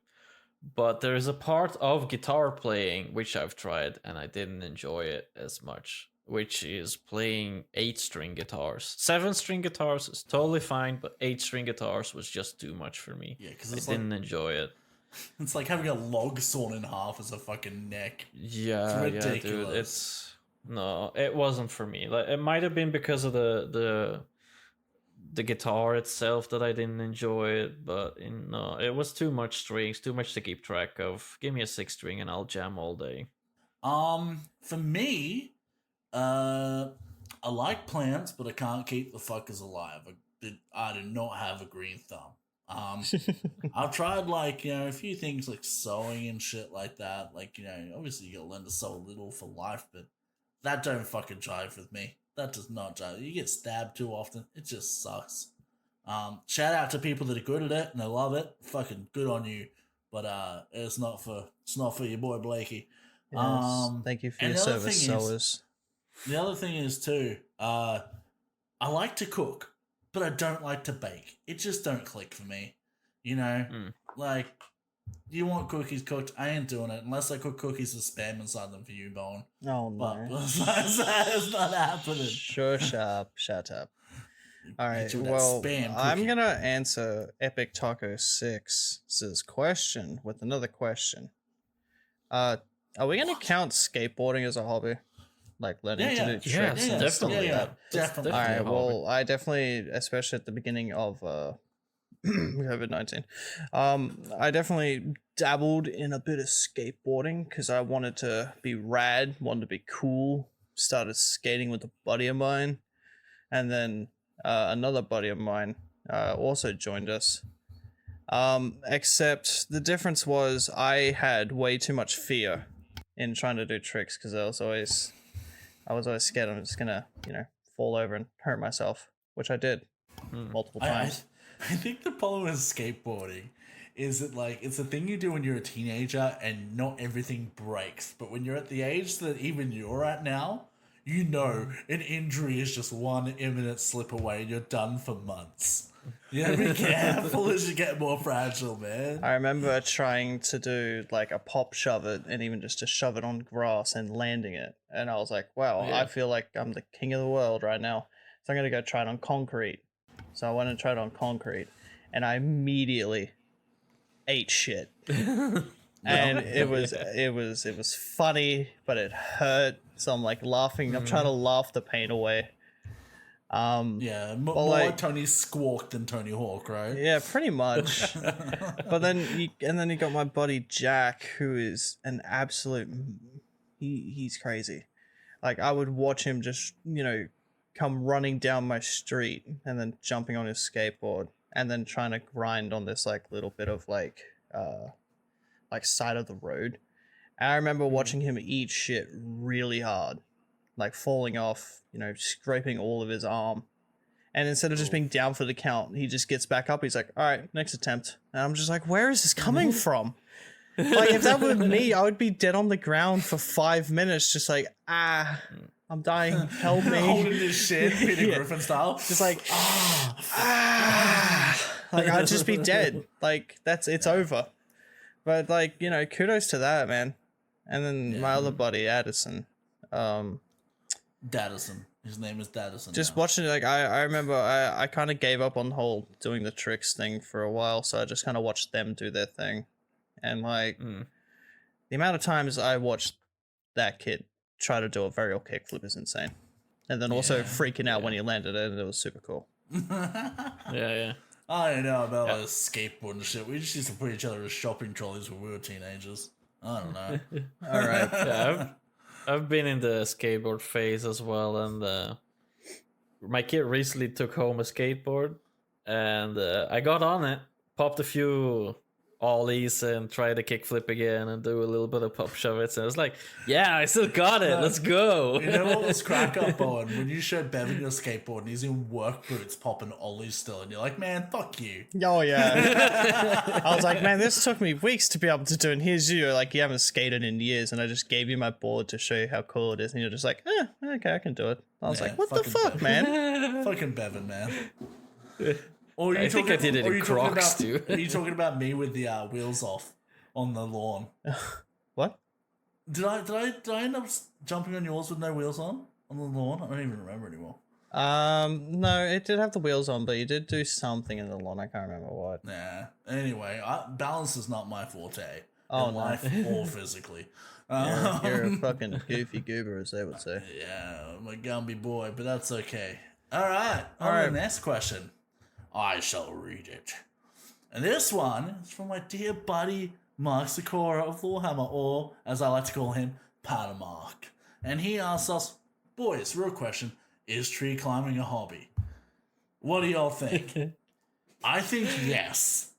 but there is a part of guitar playing which I've tried and I didn't enjoy it as much, which is playing 8-string guitars. 7-string guitars is totally fine, but 8-string guitars was just too much for me. Yeah, because I it's like didn't enjoy it. it's like having a log sawn in half as a fucking neck. Yeah, It's yeah, dude. ridiculous. It wasn't for me. Like, it might have been because of the guitar itself that I didn't enjoy it, but no, it was too much strings, too much to keep track of. Give me a 6-string and I'll jam all day. For me, I like plants, but I can't keep the fuckers alive. I do not have a green thumb. I've tried a few things like sewing and shit like that. Like, obviously you gotta learn to sew a little for life, but that don't fucking jive with me. That does not jive. You get stabbed too often. It just sucks. Shout out to people that are good at it and they love it. Fucking good on you. But it's not for your boy Blakey. Yes, thank you for and your the other service, thing is- sewers. The other thing is too, I like to cook, but I don't like to bake. It just don't click for me. Like, you want cookies cooked? I ain't doing it unless I cook cookies with spam inside them for you, Bone. Oh But no. it's not happening. Shut up. All right. Hit you with that Well, spam I'm cookie. gonna answer Epic Taco 6's question with another question. Are we gonna count skateboarding as a hobby? Like learning to do Yeah, tricks and stuff definitely. like Yeah, that. definitely. All right. a hobby. Well, I definitely, especially at the beginning of COVID-19, I definitely dabbled in a bit of skateboarding because I wanted to be rad, wanted to be cool. Started skating with a buddy of mine, and then another buddy of mine also joined us. Except the difference was I had way too much fear in trying to do tricks because I was always scared I'm just gonna fall over and hurt myself, which I did multiple times. I think the problem with skateboarding is that it's a thing you do when you're a teenager and not everything breaks. But when you're at the age that even you're at now, an injury is just one imminent slip away and you're done for months. You gotta be careful as you get more fragile, man. I remember trying to do like a pop shove it and even just to shove it on grass and landing it. And I was like, wow, Yeah. I feel like I'm the king of the world right now. So I'm going to go try it on concrete. So I went and tried it on concrete and I immediately ate shit. And it was funny, but it hurt. So I'm like laughing. I'm trying to laugh the pain away. Yeah, more like- Tony Squawk than Tony Hawk, right? Yeah, pretty much. But then you got my buddy Jack, who is an absolute. He's crazy. Like I would watch him just come running down my street and then jumping on his skateboard and then trying to grind on this like little bit of like side of the road. And I remember watching him eat shit really hard, like falling off, scraping all of his arm. And instead of just being down for the count, he just gets back up. He's like, all right, next attempt. And I'm just like, where is this coming from? Like, if that were me, I would be dead on the ground for 5 minutes, just like, I'm dying, help me. Holding his shit, Peter Yeah. Griffin style. Just like, like I'd just be dead. Like, it's over. But, like, kudos to that, man. And then my other buddy, Addison, Daddison. His name is Daddison. just now. watching, like, I remember I kind of gave up on the whole doing the tricks thing for a while, so I just kind of watched them do their thing. And, like, the amount of times I watched that kid try to do a varial kickflip is insane. And then also freaking out when he landed it, and it was super cool. Yeah. I don't know about like skateboard and shit. We just used to put each other as shopping trolleys when we were teenagers. I don't know. All right. Yeah, I've been in the skateboard phase as well, and my kid recently took home a skateboard, and I got on it, popped a few ollies and try the kickflip again and do a little bit of pop shove-its. And it's like, yeah, I still got it. No. Let's go. You know what was crack up, Bowen? When you showed Bevan your skateboard and he's in work boots popping ollies still, and you're like, man, fuck you. Oh yeah. I was like, man, this took me weeks to be able to do, and here's you, like, you haven't skated in years, and I just gave you my board to show you how cool it is, and you're just like, okay, I can do it. I was Yeah, like, what the fucking fuck, Bevan. man? Fucking Bevan, man. Or I think I did it or in you talking Crocs, about, too. Are you talking about me with the wheels off on the lawn? What? Did I end up jumping on yours with no wheels on the lawn? I don't even remember anymore. No, it did have the wheels on, but you did do something in the lawn. I can't remember what. Nah. Anyway, balance is not my forte. Oh, in no. life or physically. You're a fucking goofy goober, as they would say. Yeah, I'm a Gumby boy, but that's okay. All right. All On right. to the next question. I shall read it. And this one is from my dear buddy Mark Sikora of Lawhammer, or as I like to call him, Panamark. And he asks us, boys, real question, is tree climbing a hobby? What do y'all think? I think yes.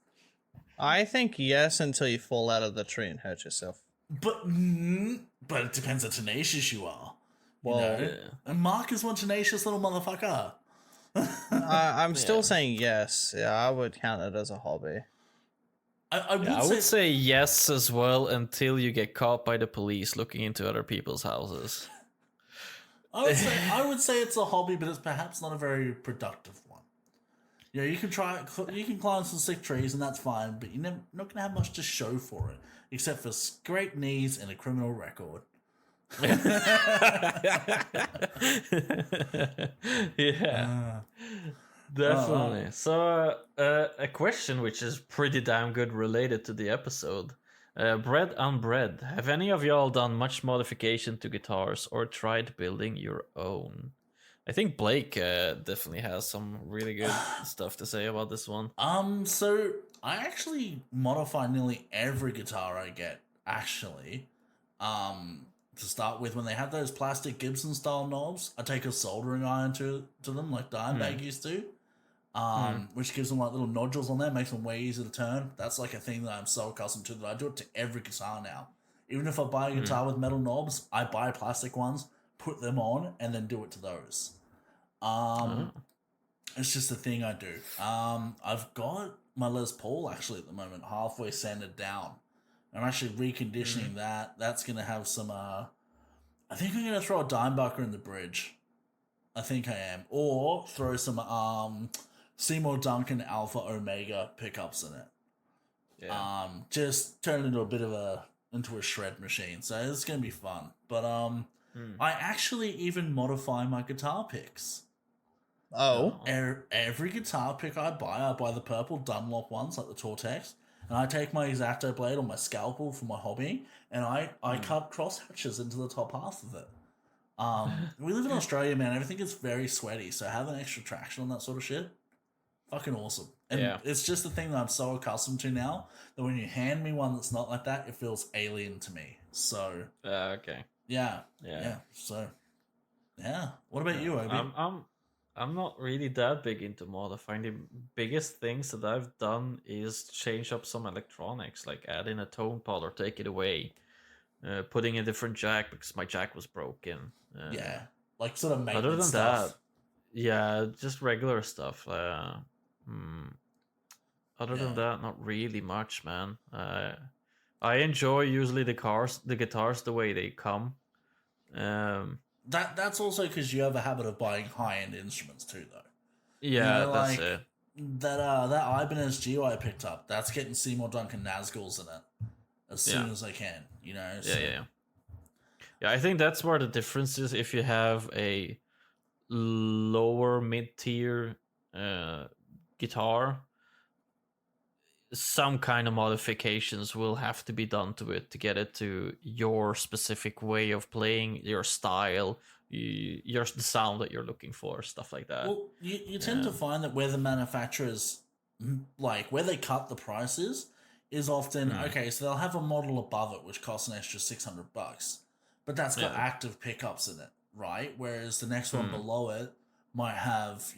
I think yes until you fall out of the tree and hurt yourself. But it depends how tenacious you are. Well, you know? And Mark is one tenacious little motherfucker. I'm still saying yes. Yeah, I would count it as a hobby. I would, Yeah, I say, would say yes as well until you get caught by the police looking into other people's houses. I would say it's a hobby, but it's perhaps not a very productive one. You know, you can climb some sick trees and that's fine, but you're not gonna have much to show for it, except for great knees and a criminal record. Yeah, definitely. So, a question which is pretty damn good related to the episode. Bread on bread. Have any of y'all done much modification to guitars or tried building your own? I think Blake definitely has some really good stuff to say about this one. So I actually modify nearly every guitar I get, actually. To start with, when they have those plastic Gibson style knobs, I take a soldering iron to them like Dimebag used to. Which gives them like little nodules on there, makes them way easier to turn. That's like a thing that I'm so accustomed to that I do it to every guitar now. Even if I buy a guitar with metal knobs, I buy plastic ones, put them on, and then do it to those. It's just a thing I do. I've got my Les Paul actually at the moment halfway sanded down. I'm actually reconditioning that. That's gonna have some. I think I'm gonna throw a Dimebucker in the bridge. I think I am, or throw some Seymour Duncan Alpha Omega pickups in it. Yeah. Just turn it into a bit of into a shred machine. So it's gonna be fun. But I actually even modify my guitar picks. Oh. Every guitar pick I buy the purple Dunlop ones like the Tortex, and I take my X-Acto blade or my scalpel for my hobby, and I cut cross hatches into the top half of it. We live in Australia, man. Everything is very sweaty, so having extra traction on that sort of shit, fucking awesome. And it's just a thing that I'm so accustomed to now that when you hand me one that's not like that, it feels alien to me. So Okay. yeah. So yeah. What about you, Obi? I'm not really that big into modifying. The biggest things that I've done is change up some electronics, like add in a tone pod or take it away, putting a different jack because my jack was broken. Yeah, like sort of maintenance Other than stuff. that, yeah, just regular stuff. Other than that, not really much, man. I enjoy usually the guitars the way they come. That's also because you have a habit of buying high-end instruments too, though. Yeah, You know, that's like, it. That Ibanez Geo I picked up, that's getting Seymour Duncan Nazguls in it as soon as I can. You know. Yeah, I think that's where the difference is. If you have a lower mid-tier guitar, some kind of modifications will have to be done to it to get it to your specific way of playing, your style, the sound that you're looking for, stuff like that. Well, you tend to find that where the manufacturers, like where they cut the prices, is often okay. So they'll have a model above it which costs an extra $600, but that's got active pickups in it, right? Whereas the next one below it might have,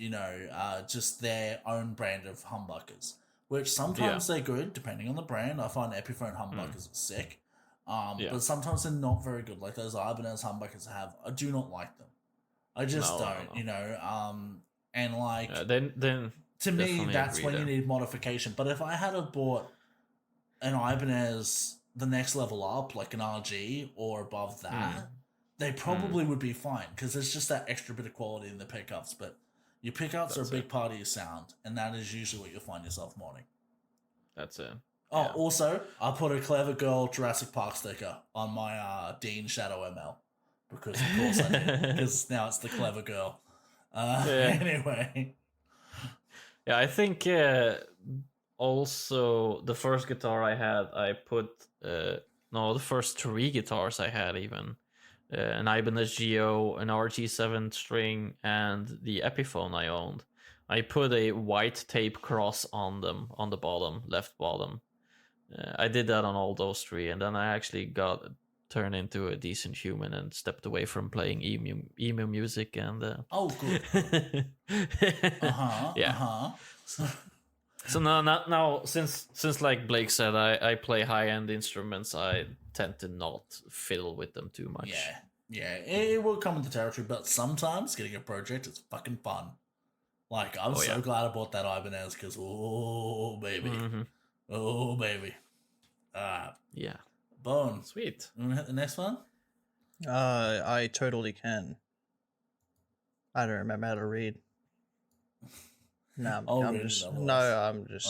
just their own brand of humbuckers. which sometimes they're good depending on the brand. I find Epiphone humbuckers are sick, but sometimes they're not very good. Like those Ibanez humbuckers I do not like them. I just don't, No. you know. And like then to me, definitely that's agree when you there. need modification. But if I had have bought an Ibanez the next level up, like an RG or above that, they probably would be fine because there's just that extra bit of quality in the pickups. But your pickups are a big part of your sound, and that is usually what you'll find yourself modding. That's it. Oh, Yeah. also, I put a Clever Girl Jurassic Park sticker on my Dean Shadow ML because, of course, I did. Because now it's the Clever Girl. Anyway. Yeah, I think also the first guitar I had, I put the first 3 guitars I had even an Ibanez Geo, an RG7 string, and the Epiphone I owned. I put a white tape cross on them on the bottom, left bottom. I did that on all those 3, and then I actually got turned into a decent human and stepped away from playing emo music and. Oh, good. Yeah. So now since like Blake said, I play high end instruments. I tend to not fiddle with them too much. Yeah, it will come with the territory, but sometimes getting a project is fucking fun. Like I'm so glad I bought that Ibanez because oh baby, Yeah. Bone. Sweet. You want to hit the next one? I totally can. I don't remember how to read. No,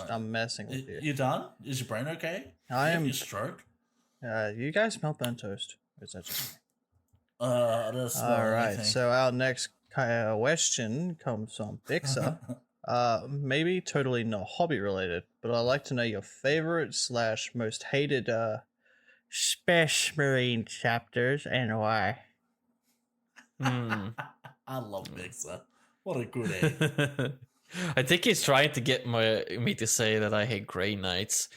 I'm messing with you. You done? Is your brain okay? I am. You stroke. You guys smell burnt toast. Or is that just me? I don't smell All right. anything. So our next question comes from Bixer. Maybe totally not hobby related, but I'd like to know your favorite / most hated Space Marine chapters and why. I love Bixer. What a good egg. I think he's trying to get me to say that I hate Grey Knights,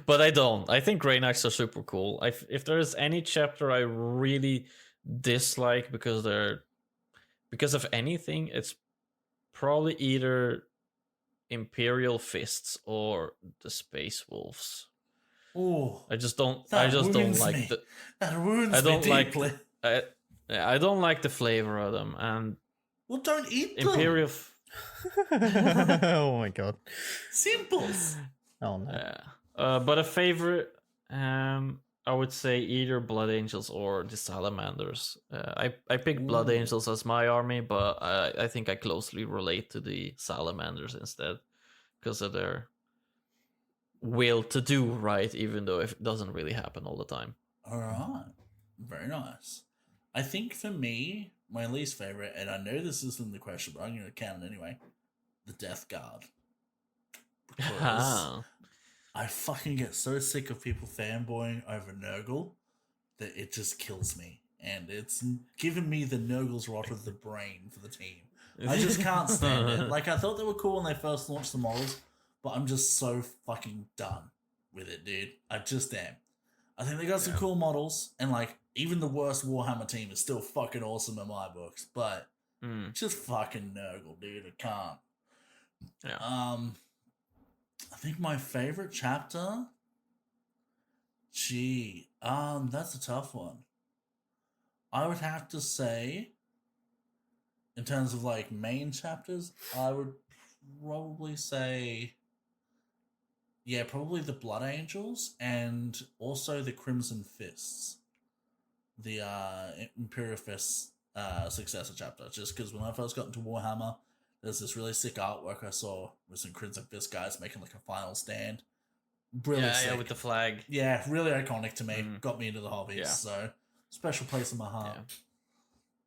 but I don't. I think Grey Knights are super cool. If there is any chapter I really dislike because of anything, it's probably either Imperial Fists or the Space Wolves. Oh, I just don't like me. That wounds me deeply. I don't like the flavor of them, and well, don't eat them. Imperial. Oh my god. Simples. Oh no. Yeah. But a favorite, I would say either Blood Angels or the Salamanders. I picked Blood Angels as my army, but I think I closely relate to the Salamanders instead because of their will to do right, even though it doesn't really happen all the time. All right. Very nice. I think for me, my least favorite, and I know this isn't the question, but I'm going to count it anyway, the Death Guard. Because I fucking get so sick of people fanboying over Nurgle that it just kills me. And it's given me the Nurgle's rot of the brain for the team. I just can't stand it. Like, I thought they were cool when they first launched the models, but I'm just so fucking done with it, dude. I just am. I think they got some cool models, and like, even the worst Warhammer team is still fucking awesome in my books, but just fucking Nurgle, dude. I can't. Yeah. I think my favorite chapter. That's a tough one. I would have to say, in terms of like main chapters, I would probably say, probably the Blood Angels and also the Crimson Fists, the Imperial Fists successor chapter. Just because when I first got into Warhammer, there's this really sick artwork I saw with some Crimson Fist guys making like a final stand. Really sick. Yeah, with the flag. Yeah, really iconic to me. Got me into the hobby. Yeah. So special place in my heart. Yeah.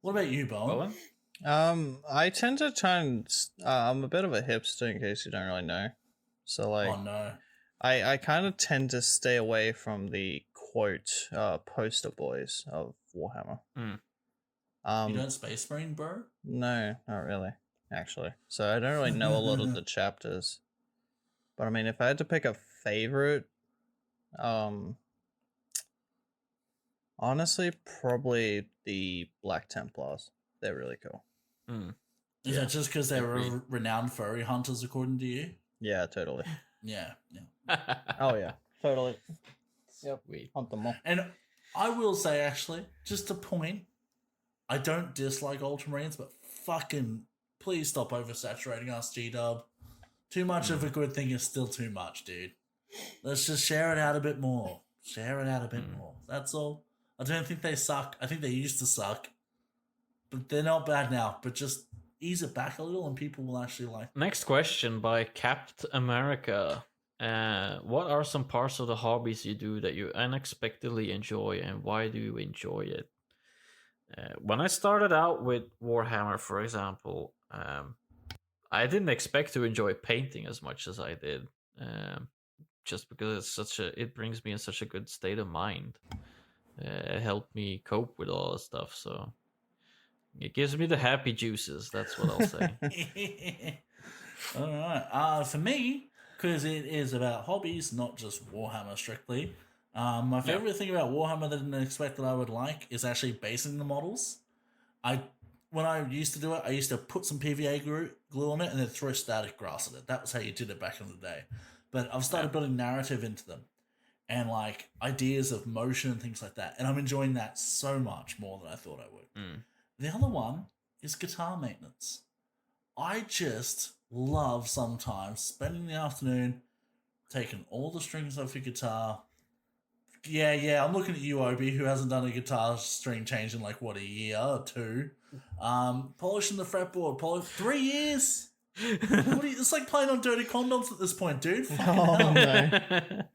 What about you, Bowen? I tend to try and I'm a bit of a hipster in case you don't really know. So like, oh no, I kind of tend to stay away from the quote poster boys of Warhammer. You don't Space Marine, bro? No, not really, actually. So I don't really know a lot of the chapters. But I mean, if I had to pick a favorite, honestly, probably the Black Templars. They're really cool. Is that just because they were renowned furry hunters, according to you? Yeah, totally. Yeah, yeah. Oh yeah, totally. Yep. Sweet. Hunt them all. And I will say, actually, just a point, I don't dislike Ultramarines, but fucking please stop oversaturating us, G-Dub. Too much of a good thing is still too much, dude. Let's just share it out a bit more. Share it out a bit more. That's all. I don't think they suck. I think they used to suck. But they're not bad now. But just ease it back a little and people will actually like. Next question by Capt America. What are some parts of the hobbies you do that you unexpectedly enjoy, and why do you enjoy it? When I started out with Warhammer, for example, I didn't expect to enjoy painting as much as I did, just because it brings me in such a good state of mind. It helped me cope with all the stuff, so it gives me the happy juices. That's what I'll say. All right. For me, because it is about hobbies, not just Warhammer strictly. My favorite thing about Warhammer that I didn't expect that I would like is actually basing the models. When I used to do it, I used to put some PVA glue on it and then throw static grass at it. That was how you did it back in the day. But I've started building narrative into them and like ideas of motion and things like that. And I'm enjoying that so much more than I thought I would. The other one is guitar maintenance. I just love sometimes spending the afternoon taking all the strings off your guitar. Yeah, I'm looking at you, Obi, who hasn't done a guitar string change in like, what, a year or two? Polishing the fretboard, 3 years? It's like playing on dirty condoms at this point, dude. Fucking hell.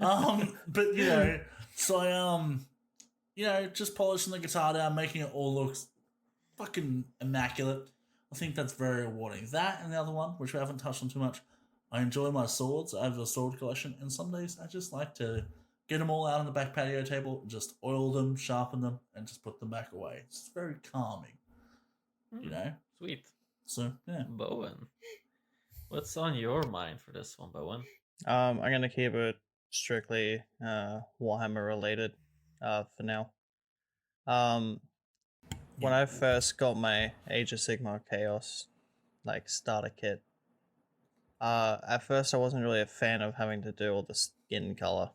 No. But, so just polishing the guitar down, making it all look fucking immaculate. I think that's very rewarding. That and the other one, which we haven't touched on too much, I enjoy my swords. I have a sword collection, and some days I just like to get them all out on the back patio table, and just oil them, sharpen them, and just put them back away. It's very calming, Sweet. So, yeah. Bowen, what's on your mind for this one, Bowen? I'm gonna keep it strictly Warhammer related for now. When I first got my Age of Sigmar Chaos starter kit, at first I wasn't really a fan of having to do all the skin color.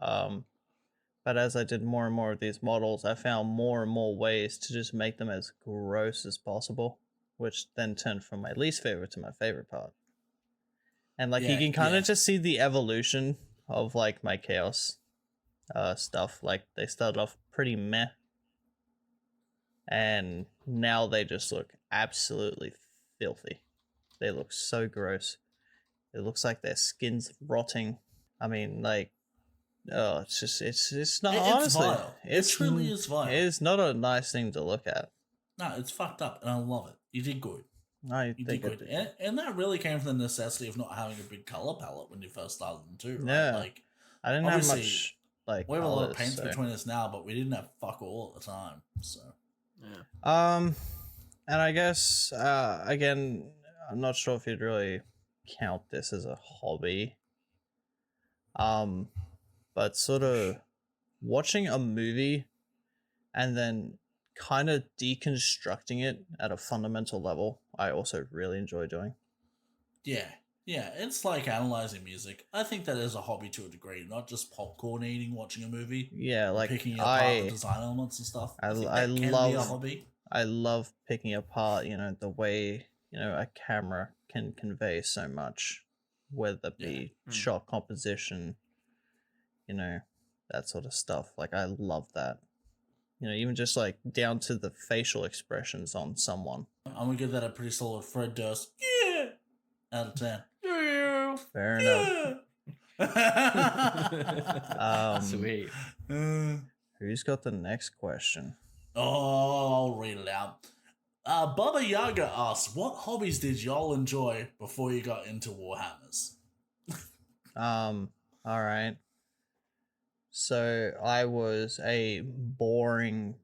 But as I did more and more of these models, I found more and more ways to just make them as gross as possible, which then turned from my least favorite to my favorite part. And you can kind of just see the evolution of my Chaos stuff. They started off pretty meh, and now they just look absolutely filthy. They look so gross. It looks like their skin's rotting. I mean, it's not, honestly, vile. It truly is vile. It's not a nice thing to look at. No, it's fucked up, and I love it. You did good. You did good. And that really came from the necessity of not having a big color palette when you first started them too, right? Yeah. I didn't have much we have a lot of paints between us now, but we didn't have fuck all at the time. So and I guess again, I'm not sure if you'd really count this as a hobby. But sort of watching a movie and then kind of deconstructing it at a fundamental level, I also really enjoy doing. Yeah, it's like analyzing music. I think that is a hobby to a degree, not just popcorn eating, watching a movie. Yeah, picking apart the design elements and stuff. I love be a hobby. I love picking apart, the way, a camera can convey so much, whether it be shot composition, that sort of stuff. I love that. Even just down to the facial expressions on someone. I'm gonna give that a pretty solid Fred Durst. Yeah, out of 10. Yeah. Fair enough. Sweet. Who's got the next question? Oh, I'll read it out. Baba Yaga asks, "What hobbies did y'all enjoy before you got into Warhammers?" All right. So I was a boring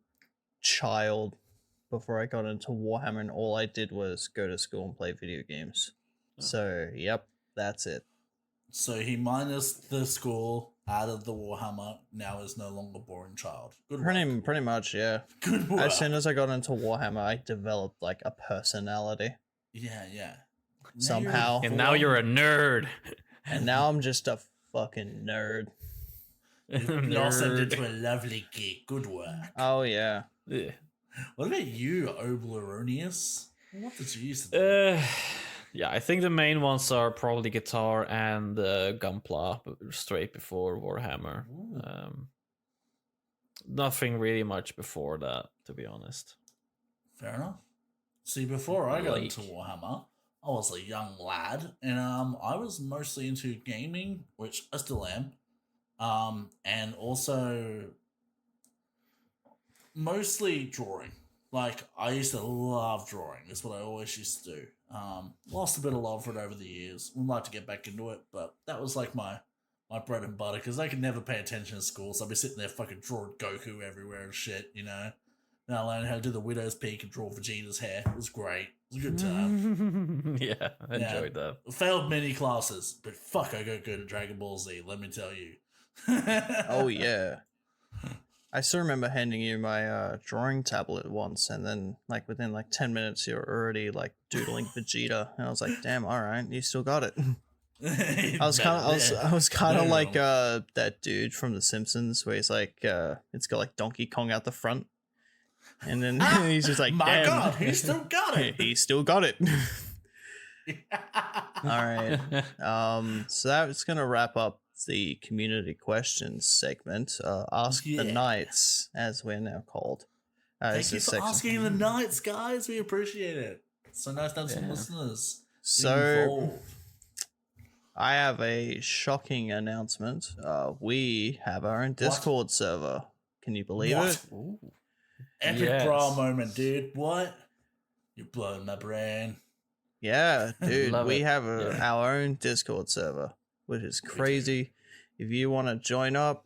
child before I got into Warhammer, and all I did was go to school and play video games. Oh. So, yep, that's it. So he minus the school, added the Warhammer, now is no longer boring child. Good work. Pretty much, yeah. Good work. As soon as I got into Warhammer, I developed a personality. Yeah. somehow. And now you're a nerd. And now I'm just a fucking nerd. You blossomed into a lovely geek. Good work. Oh yeah. Yeah. What about you, Obleronius? What did you used to do? Yeah, I think the main ones are probably guitar and Gunpla straight before Warhammer. Nothing really much before that, to be honest. Fair enough. See, before I got Like- into Warhammer, I was a young lad, and I was mostly into gaming, which I still am, and also mostly drawing. Like, I used to love drawing. That's what I always used to do. Lost a bit of love for it over the years. Would like to get back into it, but that was like my bread and butter, because I could never pay attention in school, so I'd be sitting there fucking drawing Goku everywhere and shit, you know? And I learned how to do the Widow's Peak and draw Vegeta's hair. It was great. It was a good time. Yeah, I enjoyed that. Failed many classes, but fuck, I got good at Dragon Ball Z, let me tell you. Oh yeah. I still remember handing you my drawing tablet once, and then like within like 10 minutes you're already like doodling Vegeta, and I was like, damn, all right, you still got it. I was kind of like that dude from The Simpsons where he's like it's got like Donkey Kong out the front, and then he's just like, my damn, god, he still got it. he still got it. All right. So that's gonna wrap up the community questions segment. Ask the Yeah. Knights, as we're now called. Thank is you this for section. asking the Knights, guys. We appreciate it. It's so nice to have some Yeah. listeners So involved. I have a shocking announcement. We have our own Discord server. Can you believe What? it? Ooh. Epic Yes. bra moment, dude. What? You're blowing my brain. Yeah, dude, Love we it. have Yeah. our own Discord server, which is crazy. If you want to join up,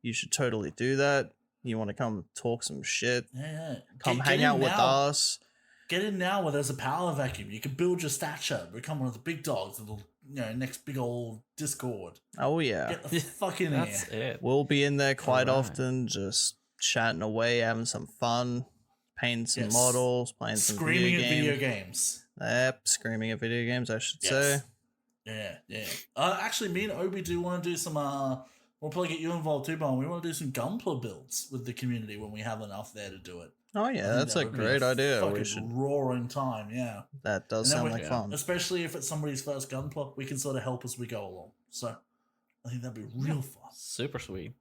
you should totally do that. You want to come talk some shit, Yeah. come Get hang in out with now. us. Get in now where there's a power vacuum. You can build your stature, become one of the big dogs of the next big old Discord. Oh yeah, Get the fuck in That's here. it. we'll be in there quite Alright. often, just chatting away, having some fun, painting some Yes. models, playing some Screaming video at games. video games. Yep, screaming at video games, I should Yes. say. Yeah. Actually, me and Obi do want to do some. We'll probably get you involved too, Bon. We want to do some Gunpla builds with the community when we have enough there to do it. Oh I yeah, think that's that a would be great idea. We fucking should. roaring time, yeah. That does And then sound we- like yeah. fun. Especially if it's somebody's first Gunpla, we can sort of help as we go along. So I think that'd be real fun. Super sweet.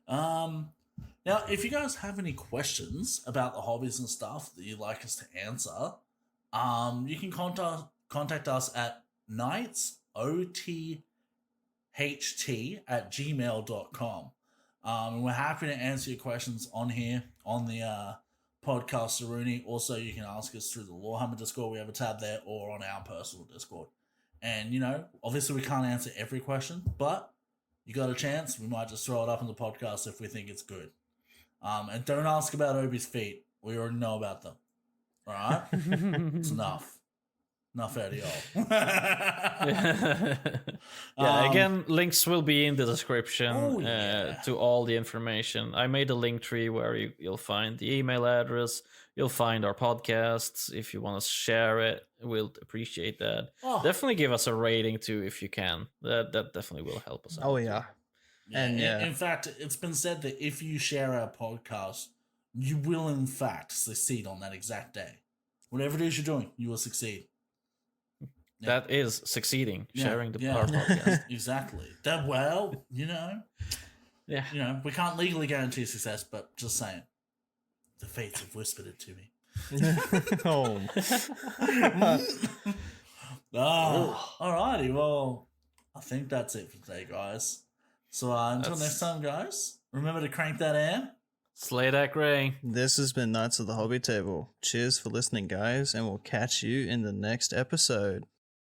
Now, if you guys have any questions about the hobbies and stuff that you'd like us to answer, you can contact us at knightsoth@gmail.com. And we're happy to answer your questions on here on the podcast Saruni. Also, you can ask us through the Lawhammer Discord. We have a tab there, or on our personal Discord. And obviously we can't answer every question, but you got a chance. We might just throw it up on the podcast if we think it's good. And don't ask about Obi's feet. We already know about them. All right, it's enough. Enough out of y'all. Yeah, again, links will be in the description Oh, yeah. to all the information. I made a link tree where you'll find the email address, you'll find our podcasts. If you want to share it, we'll appreciate that. Oh, Definitely give us a rating too if you can. That definitely will help us out. Oh yeah. And, in- yeah. In fact, it's been said that if you share our podcast, you will in fact succeed on that exact day. Whatever it is you're doing, you will succeed. Yeah. That is succeeding, Yeah, sharing yeah. our podcast. Exactly. Yeah. We can't legally guarantee success, but just saying. The fates have whispered it to me. Oh. Alrighty. Well, I think that's it for today, guys. So until That's- next time, guys, remember to crank that amp. Slay that gray. This has been Knights of the Hobby Table. Cheers for listening, guys, and we'll catch you in the next episode.